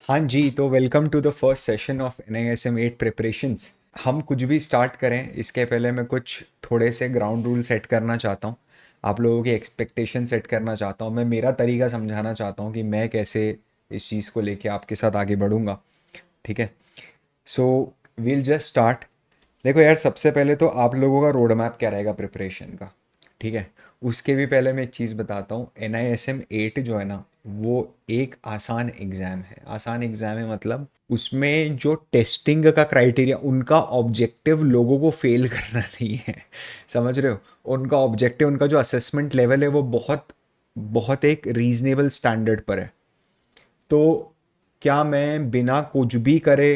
हाँ जी, तो welcome to the first session of NISM 8 preparations. हम कुछ भी स्टार्ट करें इसके पहले मैं कुछ थोड़े से ग्राउंड रूल सेट करना चाहता हूँ। आप लोगों की एक्सपेक्टेशन सेट करना चाहता हूँ। मैं मेरा तरीका समझाना चाहता हूँ कि मैं कैसे इस चीज़ को लेके आपके साथ आगे बढ़ूँगा। ठीक है, सो वील जस्ट स्टार्ट। देखो यार, सबसे पहले तो आप लोगों का रोड मैप क्या रहेगा प्रिपरेशन का। ठीक है, उसके भी पहले मैं एक चीज़ बताता हूँ। NISM 8 जो है ना, वो एक आसान एग्ज़ाम है। आसान एग्ज़ाम है मतलब उसमें जो टेस्टिंग का क्राइटेरिया, उनका ऑब्जेक्टिव लोगों को फेल करना नहीं है। समझ रहे हो? उनका ऑब्जेक्टिव, उनका जो असेसमेंट लेवल है वो बहुत बहुत एक रीजनेबल स्टैंडर्ड पर है। तो क्या मैं बिना कुछ भी करे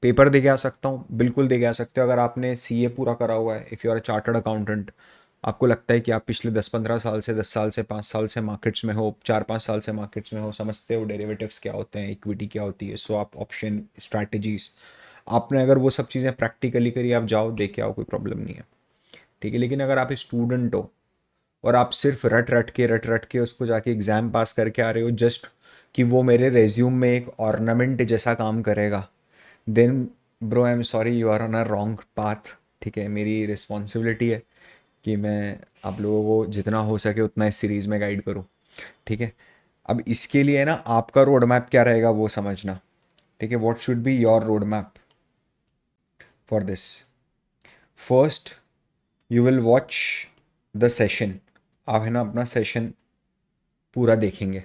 पेपर दे के आ सकता हूँ? बिल्कुल दे के आ सकते हो। अगर आपने CA पूरा करा हुआ है, if you are a chartered accountant, आपको लगता है कि आप पिछले 10-15 साल से, 10 साल से, 5 साल से मार्केट्स में हो, 4-5 साल से मार्केट्स में हो, समझते हो डेरिवेटिव्स क्या होते हैं, इक्विटी क्या होती है, स्वैप, ऑप्शन, स्ट्रैटेजीज, आपने अगर वो सब चीज़ें प्रैक्टिकली करी, आप जाओ दे के आओ, कोई प्रॉब्लम नहीं है। ठीक है, लेकिन अगर आप स्टूडेंट हो और आप सिर्फ रट रट के उसको जाके एग्ज़ाम पास करके आ रहे हो जस्ट कि वो मेरे रेज्यूम में एक ऑर्नामेंट जैसा काम करेगा, then bro I am sorry, you are on a wrong path. ठीक है, मेरी रिस्पॉन्सिबिलिटी है कि मैं आप लोगों को जितना हो सके उतना इस सीरीज़ में गाइड करूँ। ठीक है, अब इसके लिए ना आपका रोड मैप क्या रहेगा वो समझना। ठीक है, what should be your road map for this? First, you will watch the session. आप है ना अपना सेशन पूरा देखेंगे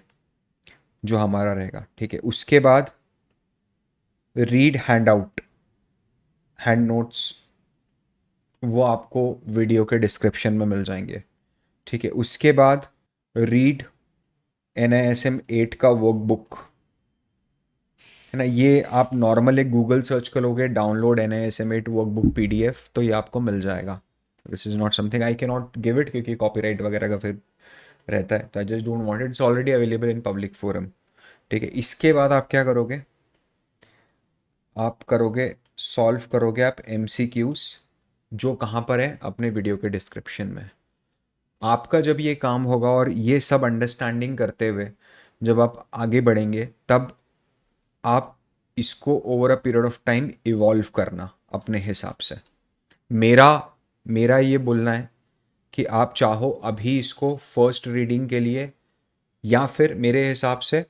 जो हमारा रहेगा। ठीक है, उसके बाद read hand out, hand notes, वो आपको वीडियो के डिस्क्रिप्शन में मिल जाएंगे। ठीक है, उसके बाद रीड NISM 8 का वर्कबुक, है ना। ये आप नॉर्मल एक गूगल सर्च करोगे, डाउनलोड NISM 8 वर्कबुक PDF, तो ये आपको मिल जाएगा। This is not something I can not give it, क्योंकि कॉपीराइट वगैरह का फिर रहता है, तो I just don't want it, it's already available in public forum. ठीक है, इसके बाद आप क्या करोगे? आप करोगे, सॉल्व करोगे आप MCQs, जो कहाँ पर है? अपने वीडियो के डिस्क्रिप्शन में। आपका जब ये काम होगा और ये सब अंडरस्टैंडिंग करते हुए जब आप आगे बढ़ेंगे, तब आप इसको over a period of time evolve करना अपने हिसाब से। मेरा मेरा ये बोलना है कि आप चाहो अभी इसको फर्स्ट रीडिंग के लिए, या फिर मेरे हिसाब से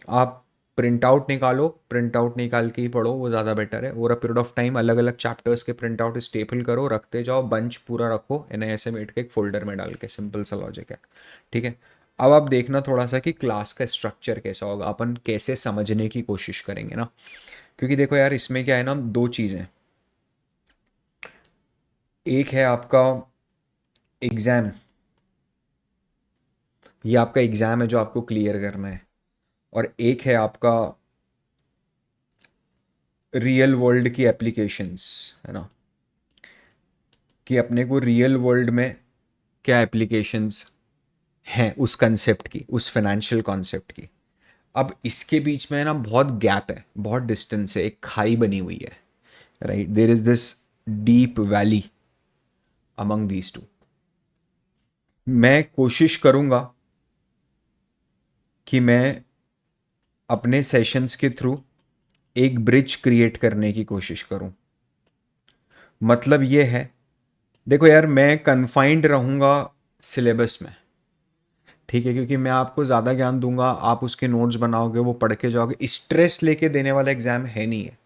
आप प्रिंट आउट निकालो, प्रिंट आउट निकाल के ही पढ़ो, वो ज़्यादा बेटर है। Over a period of time अलग अलग चैप्टर्स के प्रिंट आउट स्टेपल करो, रखते जाओ, बंच पूरा रखो NISM 8 के एक फोल्डर में डाल के। सिंपल सा लॉजिक है। ठीक है, अब आप देखना थोड़ा सा कि क्लास का स्ट्रक्चर कैसा होगा, अपन कैसे समझने की कोशिश करेंगे ना। क्योंकि देखो यार, इसमें क्या है ना, दो चीज़ें। एक है आपका एग्ज़ाम, ये आपका एग्ज़ाम है जो आपको क्लियर करना है। और एक है आपका रियल वर्ल्ड की एप्लीकेशंस, है ना, कि अपने को रियल वर्ल्ड में क्या एप्लीकेशंस हैं उस कंसेप्ट की, उस फाइनेंशियल कॉन्सेप्ट की। अब इसके बीच में ना बहुत गैप है, बहुत डिस्टेंस है, एक खाई बनी हुई है। Right, there is this deep valley among these two. मैं कोशिश करूंगा कि मैं अपने सेशंस के थ्रू एक ब्रिज क्रिएट करने की कोशिश करूं। मतलब ये है, देखो यार, मैं कन्फाइंड रहूंगा सिलेबस में। ठीक है, क्योंकि मैं आपको ज़्यादा ज्ञान दूंगा, आप उसके नोट्स बनाओगे, वो पढ़ के जाओगे, स्ट्रेस लेके देने वाला एग्ज़ाम है नहीं है।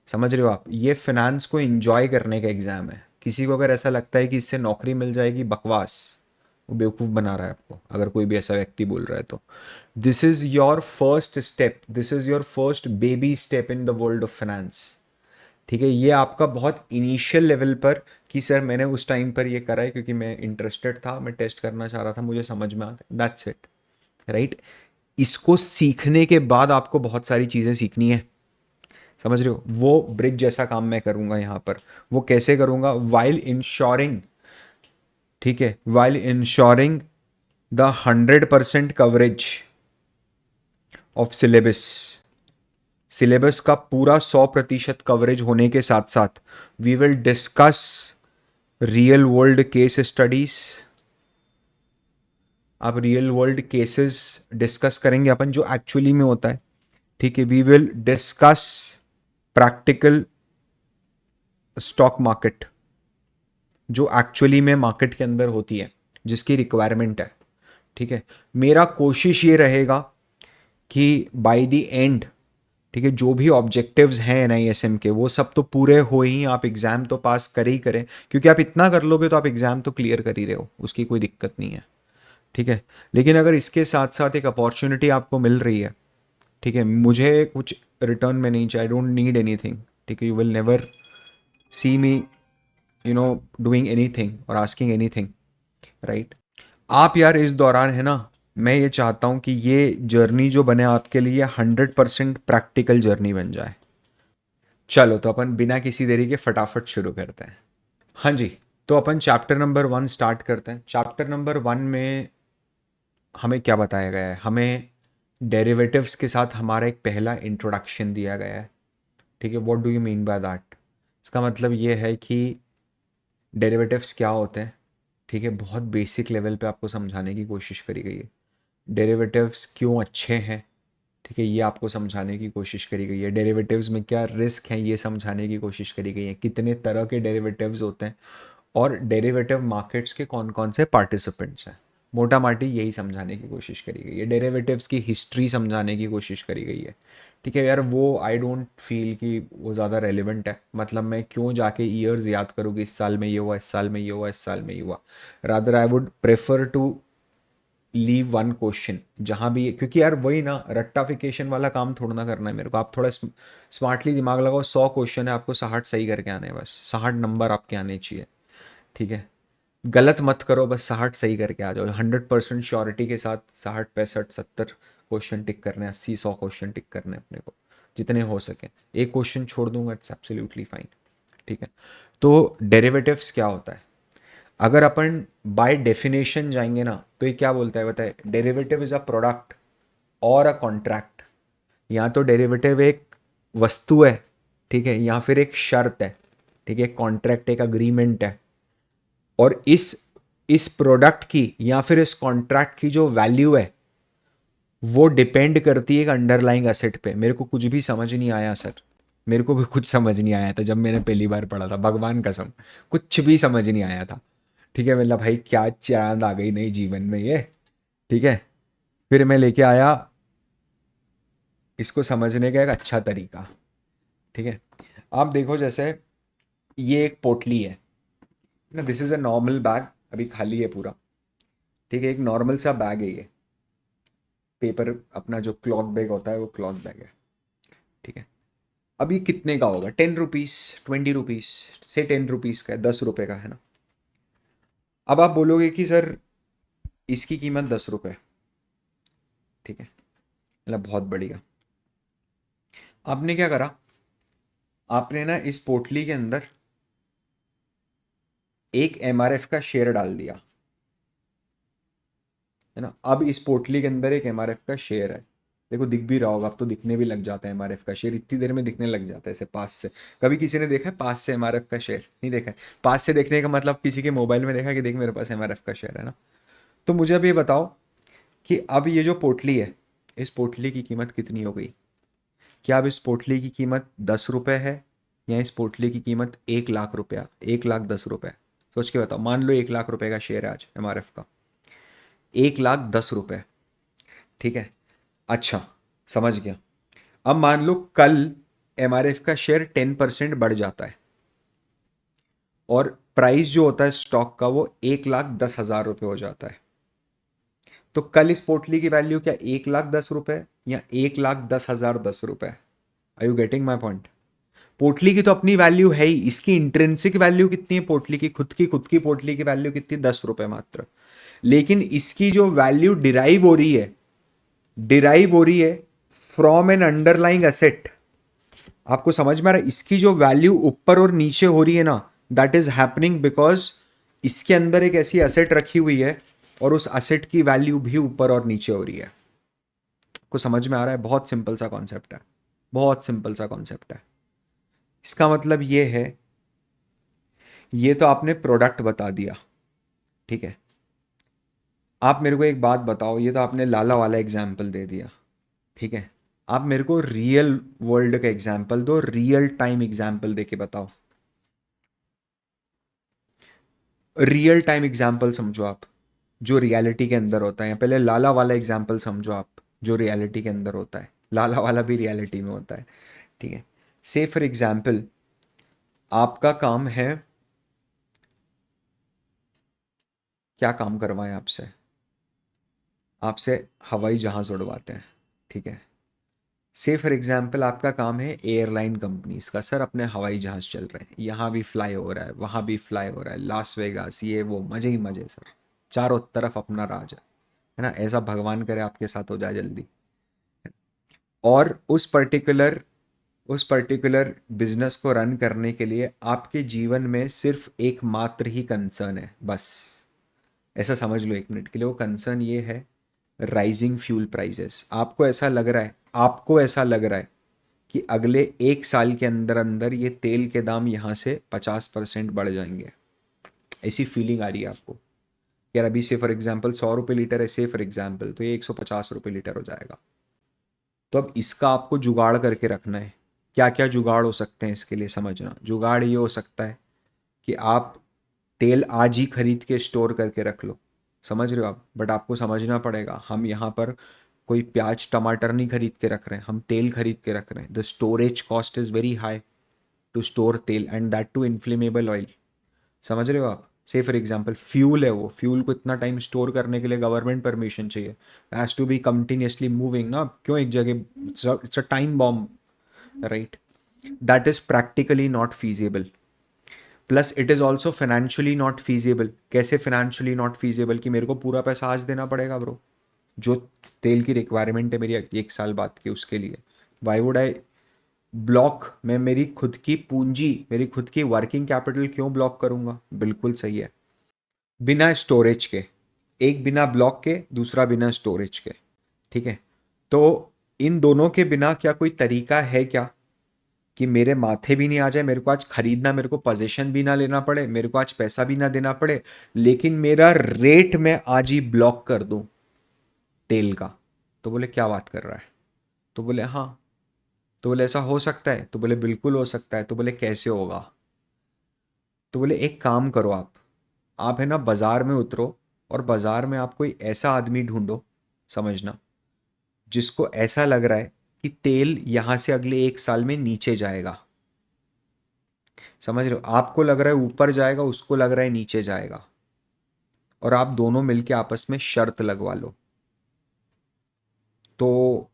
समझ रहे हो आप? ये फिनेंस को एंजॉय करने का एग्ज़ाम है। किसी को अगर ऐसा लगता है कि इससे नौकरी मिल जाएगी, बकवास, वो बेवकूफ़ बना रहा है आपको, अगर कोई भी ऐसा व्यक्ति बोल रहा है तो। This is your first step, this is your first baby step in the world of finance. ठीक है, ये आपका बहुत इनिशियल लेवल पर, कि सर मैंने उस टाइम पर ये करा है क्योंकि मैं इंटरेस्टेड था, मैं टेस्ट करना चाह रहा था, मुझे समझ में आता है, दैट्स इट। राइट, इसको सीखने के बाद आपको बहुत सारी चीज़ें सीखनी है। समझ रहे हो? वो ब्रिज जैसा काम मैं करूंगा यहाँ पर। वो कैसे करूंगा? वाइल इंश्योरिंग, ठीक है, while ensuring the 100% coverage of syllabus. Syllabus का पूरा 100% कवरेज होने के साथ साथ we will discuss real world case studies. आप रियल वर्ल्ड केसेस डिस्कस करेंगे अपन, जो एक्चुअली में होता है। ठीक है, we will discuss practical stock market जो एक्चुअली में मार्केट के अंदर होती है, जिसकी रिक्वायरमेंट है। ठीक है, मेरा कोशिश ये रहेगा कि बाय द एंड, ठीक है, जो भी ऑब्जेक्टिव्स हैं एनआईएसएम के वो सब तो पूरे हो ही, आप एग्ज़ाम तो पास कर ही करें, क्योंकि आप इतना कर लोगे तो आप एग्ज़ाम तो क्लियर कर ही रहे हो, उसकी कोई दिक्कत नहीं है। ठीक है, लेकिन अगर इसके साथ साथ एक अपॉर्चुनिटी आपको मिल रही है, ठीक है, मुझे कुछ रिटर्न में नहीं चाहिए, आई डोंट नीड एनीथिंग। ठीक है, you will never see me doing anything और आस्किंग एनीथिंग, राइट। आप यार इस दौरान है ना, मैं ये चाहता हूँ कि ये जर्नी जो बने आपके लिए 100% प्रैक्टिकल जर्नी बन जाए। चलो तो अपन बिना किसी देरी के फटाफट शुरू करते हैं। हाँ जी, तो अपन चैप्टर नंबर 1 स्टार्ट करते हैं। चैप्टर नंबर 1 में हमें क्या बताया गया है, हमें डेरिवेटिव्स के साथ हमारा एक पहला इंट्रोडक्शन दिया गया है। ठीक है, what do you mean by that? इसका मतलब ये है कि डेरिवेटिव्स क्या होते हैं। ठीक है, बहुत बेसिक लेवल पे आपको समझाने की कोशिश करी गई है। डेरिवेटिव्स क्यों अच्छे हैं, ठीक है, ये आपको समझाने की कोशिश करी गई है। डेरिवेटिव्स में क्या रिस्क हैं, ये समझाने की कोशिश करी गई है। कितने तरह के डेरिवेटिव्स होते हैं और डेरिवेटिव मार्केट्स के कौन कौन से पार्टिसिपेंट्स हैं, मोटा माटी यही समझाने की कोशिश करी गई है। डेरिवेटिव्स की हिस्ट्री समझाने की कोशिश करी गई है। ठीक है यार, वो आई डोंट फील कि वो ज़्यादा रेलिवेंट है। मतलब मैं क्यों जाके ईयर्स याद करूँ कि इस साल में ये हुआ, इस साल में ये हुआ, इस साल में ये हुआ। Rather I would prefer to leave one question जहां भी, क्योंकि यार वही ना, रट्टाफिकेशन वाला काम थोड़ा ना करना है मेरे को। आप थोड़ा स्मार्टली दिमाग लगाओ, 100 क्वेश्चन है, आपको 60 सही करके आने हैं, बस 60 नंबर आपके आने चाहिए। ठीक है, गलत मत करो, बस 60 सही करके आ जाओ। 100% श्योरिटी के साथ 60, 65, 70 क्वेश्चन टिक करने हैं, 80, 100 क्वेश्चन टिक करने हैं अपने को, जितने हो सके। एक क्वेश्चन छोड़ दूंगा, इट्स एब्सोल्युटली फाइन। ठीक है, तो डेरिवेटिव्स क्या होता है? अगर अपन बाय डेफिनेशन जाएंगे ना, तो ये क्या बोलता है बताए, डेरिवेटिव इज अ प्रोडक्ट और अ कॉन्ट्रैक्ट। या तो डेरिवेटिव एक वस्तु है, ठीक है, या फिर एक शर्त है। ठीक है, कॉन्ट्रैक्ट एक अग्रीमेंट है। और इस प्रोडक्ट की या फिर इस कॉन्ट्रैक्ट की जो वैल्यू है वो डिपेंड करती है एक अंडरलाइंग एसेट पे। मेरे को कुछ भी समझ नहीं आया सर, मेरे को भी कुछ समझ नहीं आया था जब मैंने पहली बार पढ़ा था, भगवान कसम कुछ भी समझ नहीं आया था। ठीक है, मतलब भाई क्या चांद आ गई नई जीवन में ये। ठीक है, फिर मैं लेके आया इसको समझने का एक अच्छा तरीका। ठीक है, आप देखो जैसे ये एक पोटली है ना, this is a normal bag, अभी खाली है पूरा। ठीक है, एक नॉर्मल सा बैग है ये, पेपर अपना जो क्लॉथ बैग होता है वो क्लॉथ बैग है। ठीक है, अब ये कितने का होगा? 10 रुपीज़, 20 रुपीज़ से 10 रुपीज़ का है, 10 रुपये का है ना। अब आप बोलोगे कि सर इसकी कीमत 10 रुपये। ठीक है, मतलब बहुत बढ़िया। आपने क्या करा, आपने ना इस पोटली के अंदर एक एमआरएफ का शेयर डाल दिया, है ना। अब इस पोटली के अंदर एक एमआरएफ का शेयर है। देखो दिख भी रहा होगा, अब तो दिखने भी लग जाता है एमआरएफ का शेयर, इतनी देर में दिखने लग जाता है ऐसे पास से। कभी किसी ने देखा है पास से एमआरएफ का शेयर? नहीं देखा है। पास से देखने का मतलब किसी के मोबाइल में देखा कि देख मेरे पास एमआरएफ का शेयर है ना। तो मुझे अब ये बताओ कि अब ये जो पोटली है, इस पोटली की कीमत कितनी हो गई? क्या अब इस पोटली की कीमत 10 रुपये है, या इस पोटली की कीमत 1 लाख रुपया, 1 लाख 10 रुपये? सोच के बताओ। मान लो 1 लाख रुपए का शेयर है आज एमआरएफ का, 1 लाख 10 रुपये। ठीक है, अच्छा, समझ गया। अब मान लो कल एमआरएफ का शेयर 10% बढ़ जाता है और प्राइस जो होता है स्टॉक का वो 1 लाख 10 हजार रुपये हो जाता है। तो कल इस पोटली की वैल्यू क्या 1 लाख 10 रुपये या 1 लाख 10 हजार 10 रुपये? Are you getting my point? पोटली की तो अपनी वैल्यू है ही, इसकी इंट्रिंसिक वैल्यू कितनी है पोटली की, खुद की पोटली की वैल्यू कितनी? 10 रुपये मात्र। लेकिन इसकी जो वैल्यू डिराइव हो रही है फ्रॉम एन अंडरलाइंग एसेट। आपको समझ में आ रहा है? इसकी जो वैल्यू ऊपर और नीचे हो रही है ना, दैट इज हैपनिंग बिकॉज इसके अंदर एक ऐसी एसेट रखी हुई है और उस एसेट की वैल्यू भी ऊपर और नीचे हो रही है। आपको समझ में आ रहा है? बहुत सिंपल सा कॉन्सेप्ट है, बहुत सिंपल सा कॉन्सेप्ट है। इसका मतलब ये है, ये तो आपने प्रोडक्ट बता दिया। ठीक है, आप मेरे को एक बात बताओ, ये तो आपने लाला वाला एग्जाम्पल दे दिया। ठीक है, आप मेरे को रियल वर्ल्ड का एग्जाम्पल दो, रियल टाइम एग्जाम्पल दे के बताओ। रियल टाइम एग्जाम्पल समझो आप, जो रियलिटी के अंदर होता है। पहले लाला वाला एग्जाम्पल समझो आप, जो रियलिटी के अंदर होता है। लाला वाला भी रियलिटी में होता है, ठीक है। से फॉर एग्जाम्पल, आपका काम है, क्या काम करवाएं आपसे? आपसे हवाई जहाज उड़वाते हैं, ठीक है। से फॉर एग्जाम्पल आपका काम है एयरलाइन कंपनीज का, सर अपने हवाई जहाज चल रहे हैं, यहाँ भी फ्लाई हो रहा है, वहाँ भी फ्लाई हो रहा है, लास वेगास, ये वो, मजे ही मजे सर, चारों तरफ अपना राज है ना। ऐसा भगवान करे आपके साथ हो जाए जल्दी। और उस पर्टिकुलर बिजनेस को रन करने के लिए आपके जीवन में सिर्फ एकमात्र ही कंसर्न है, बस। ऐसा समझ लो एक मिनट के लिए, वो कंसर्न ये है, राइजिंग फ्यूल प्राइजेस। आपको ऐसा लग रहा है कि अगले 1 साल के अंदर अंदर ये तेल के दाम यहाँ से 50% बढ़ जाएंगे। ऐसी फीलिंग आ रही है आपको? यार अभी से फॉर एग्जाम्पल 100 रुपये लीटर है, से फॉर एग्जाम्पल, तो ये 150 रुपये लीटर हो जाएगा। तो अब इसका आपको जुगाड़ करके रखना है। क्या क्या जुगाड़ हो सकते हैं इसके लिए समझना। जुगाड़ ये हो सकता है कि आप तेल आज ही खरीद के स्टोर करके रख लो, समझ रहे हो आप। बट आपको समझना पड़ेगा, हम यहाँ पर कोई प्याज टमाटर नहीं खरीद के रख रहे हैं, हम तेल खरीद के रख रहे हैं। The storage cost is very high to store tel, and that too inflammable oil. समझ रहे हो आप। से फॉर एग्जाम्पल फ्यूल है, वो फ्यूल को इतना टाइम स्टोर करने के लिए गवर्नमेंट परमिशन चाहिए, has to be continuously moving ना। क्यों एक जगह, it's a time bomb, right. That is practically not feasible. Plus it is also financially not feasible. कैसे फाइनेंशियली नॉट फीजिबल? कि मेरे को पूरा पैसा आज देना पड़ेगा ब्रो, जो तेल की रिक्वायरमेंट है मेरी 1 साल बाद की, उसके लिए वाई वुड आई ब्लॉक? मैं मेरी खुद की पूंजी, मेरी खुद की वर्किंग कैपिटल क्यों ब्लॉक करूंगा? बिल्कुल सही है। बिना स्टोरेज के, एक बिना ब्लॉक के, दूसरा बिना स्टोरेज के, ठीक है। तो इन दोनों के बिना क्या कोई तरीका है क्या कि मेरे माथे भी नहीं आ जाए, मेरे को आज खरीदना, मेरे को पोजीशन भी ना लेना पड़े, मेरे को आज पैसा भी ना देना पड़े, लेकिन मेरा रेट मैं आज ही ब्लॉक कर दूं तेल का? तो बोले क्या बात कर रहा है? तो बोले हाँ। तो बोले ऐसा हो सकता है? तो बोले बिल्कुल हो सकता है। तो बोले कैसे होगा? तो बोले एक काम करो, आप है ना बाजार में उतरो, और बाजार में आप कोई ऐसा आदमी ढूंढो, समझना, जिसको ऐसा लग रहा है कि तेल यहां से अगले 1 साल में नीचे जाएगा। समझ रहे हो, आपको लग रहा है ऊपर जाएगा, उसको लग रहा है नीचे जाएगा, और आप दोनों मिलके आपस में शर्त लगवा लो। तो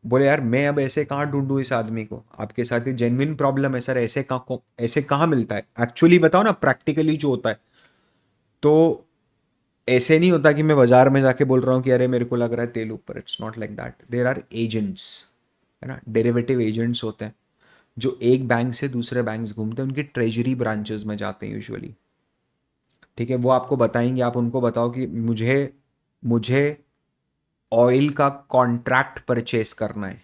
बोले यार मैं अब ऐसे कहाँ ढूंढूं इस आदमी को, आपके साथ ही जेन्युइन प्रॉब्लम है सर, ऐसे कहाँ मिलता है? एक्चुअली बताओ ना, प्रैक्टिकली जो होता है। तो ऐसे नहीं होता कि मैं बाजार में जाके बोल रहा हूँ कि अरे मेरे को लग रहा है तेल ऊपर। It's not like that. There are agents, है ना, डेरिवेटिव एजेंट्स होते हैं, जो एक बैंक से दूसरे बैंक घूमते हैं, उनकी ट्रेजरी ब्रांचेस में जाते हैं यूजुअली, ठीक है। वो आपको बताएंगे, आप उनको बताओ कि मुझे मुझे ऑयल का कॉन्ट्रैक्ट परचेस करना है।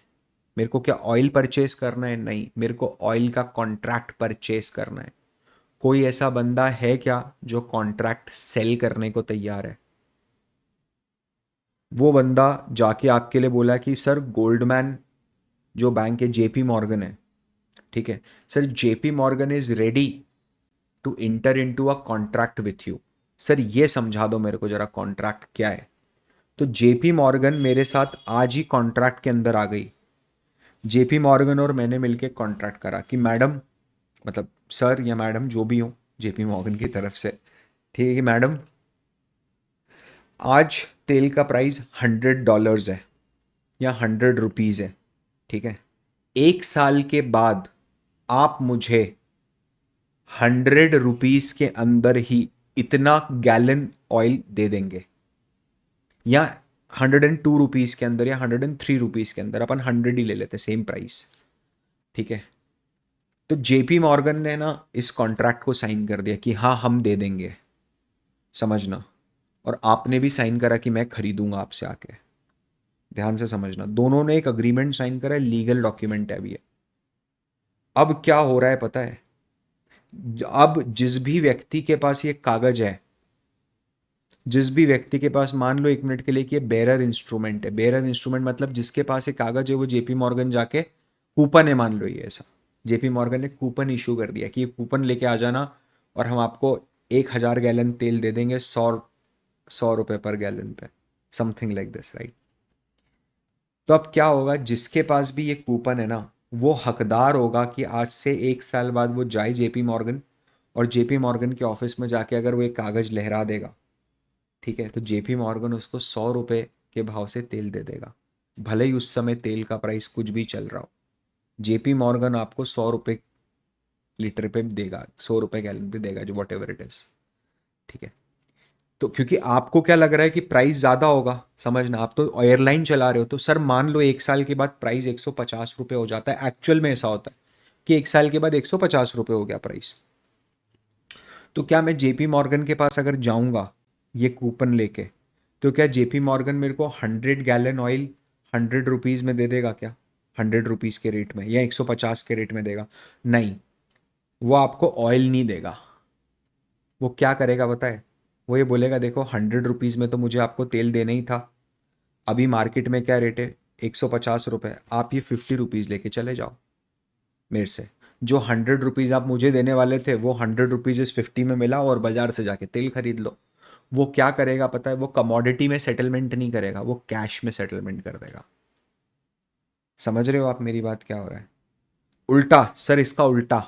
मेरे को क्या ऑयल परचेस करना है? नहीं, मेरे को ऑयल का कॉन्ट्रैक्ट परचेस करना है। कोई ऐसा बंदा है क्या जो कॉन्ट्रैक्ट सेल करने को तैयार है? वो बंदा जाके आपके लिए बोला कि सर गोल्डमैन जो बैंक है, जेपी मॉर्गन है, ठीक है, sir JP Morgan is ready to enter into a contract with you. Sir ये समझा दो मेरे को जरा कॉन्ट्रैक्ट क्या है। तो जेपी मॉर्गन मेरे साथ आज ही कॉन्ट्रैक्ट के अंदर आ गई। जेपी मॉर्गन और मैंने मिलके कॉन्ट्रैक्ट करा कि मैडम, मतलब सर या मैडम जो भी हो जेपी मॉर्गन की तरफ से, ठीक है कि मैडम आज तेल का प्राइस $100 है या $100 है, ठीक है। 1 साल के बाद आप मुझे $100 के अंदर ही इतना गैलन ऑयल दे देंगे, या $102 के अंदर, या $103 के अंदर, अपन 100 ही ले लेते, सेम प्राइस, ठीक है। तो जेपी मॉर्गन ने ना इस कॉन्ट्रैक्ट को साइन कर दिया कि हाँ हम दे देंगे, समझना। और आपने भी साइन करा कि मैं खरीदूंगा आपसे आके। ध्यान से समझना, दोनों ने एक अग्रीमेंट साइन करा है, लीगल डॉक्यूमेंट है अभी ये। अब क्या हो रहा है पता है? अब जिस भी व्यक्ति के पास ये कागज है, जिस भी व्यक्ति के पास, मान लो 1 मिनट के लिए कि ये बेरर इंस्ट्रूमेंट है, बेरर इंस्ट्रूमेंट मतलब जिसके पास एक कागज है, वो जेपी मॉर्गन जाके कूपन है, मान लो ये ऐसा, जेपी मॉर्गन ने कूपन इशू कर दिया कि ये कूपन लेके आ जाना और हम आपको 1,000 गैलन तेल दे देंगे 100 रुपये पर गैलन पे, समथिंग लाइक दिस, राइट। तो अब क्या होगा, जिसके पास भी ये कूपन है ना, वो हकदार होगा कि आज से 1 साल बाद वो जाए जेपी मॉर्गन, और जेपी मॉर्गन के ऑफिस में जाके अगर वो एक कागज़ लहरा देगा, ठीक है, तो जेपी मॉर्गन उसको 100 रुपये के भाव से तेल दे देगा, भले ही उस समय तेल का प्राइस कुछ भी चल रहा हो। जेपी मॉर्गन आपको 100 रुपये लीटर पे देगा, 100 रुपये गैलन पे देगा, जो वॉट एवर इट इज़, ठीक है। तो क्योंकि आपको क्या लग रहा है कि प्राइस ज़्यादा होगा, समझना, आप तो एयरलाइन चला रहे हो, तो सर मान लो 1 साल के बाद प्राइस 150 रुपये हो जाता है, एक्चुअल में ऐसा होता है कि 1 साल के बाद 150 रुपये हो गया प्राइस। तो क्या मैं जेपी मॉर्गन के पास अगर जाऊंगा ये कूपन लेके, तो क्या जेपी मॉर्गन मेरे को 100 गैलन ऑयल 100 रुपीज़ में दे देगा क्या, 100 रुपीज़ के रेट में, या 150 के रेट में देगा? नहीं, वो आपको ऑयल नहीं देगा। वो क्या करेगा पता है, वो ये बोलेगा देखो 100 रुपीज़ में तो मुझे आपको तेल देना ही था, अभी मार्केट में क्या रेट है, 150 रुपये, आप ये 50 रुपीज़ लेके चले जाओ मेरे से। जो 100 रुपीज़ आप मुझे देने वाले थे वो 100 रुपीज़ इस 50 में मिला, और बाजार से जाके तेल खरीद लो। वो क्या करेगा पता है, वो कमोडिटी में सेटलमेंट नहीं करेगा, वो कैश में सेटलमेंट कर देगा। समझ रहे हो आप मेरी बात क्या हो रहा है? उल्टा सर, इसका उल्टा,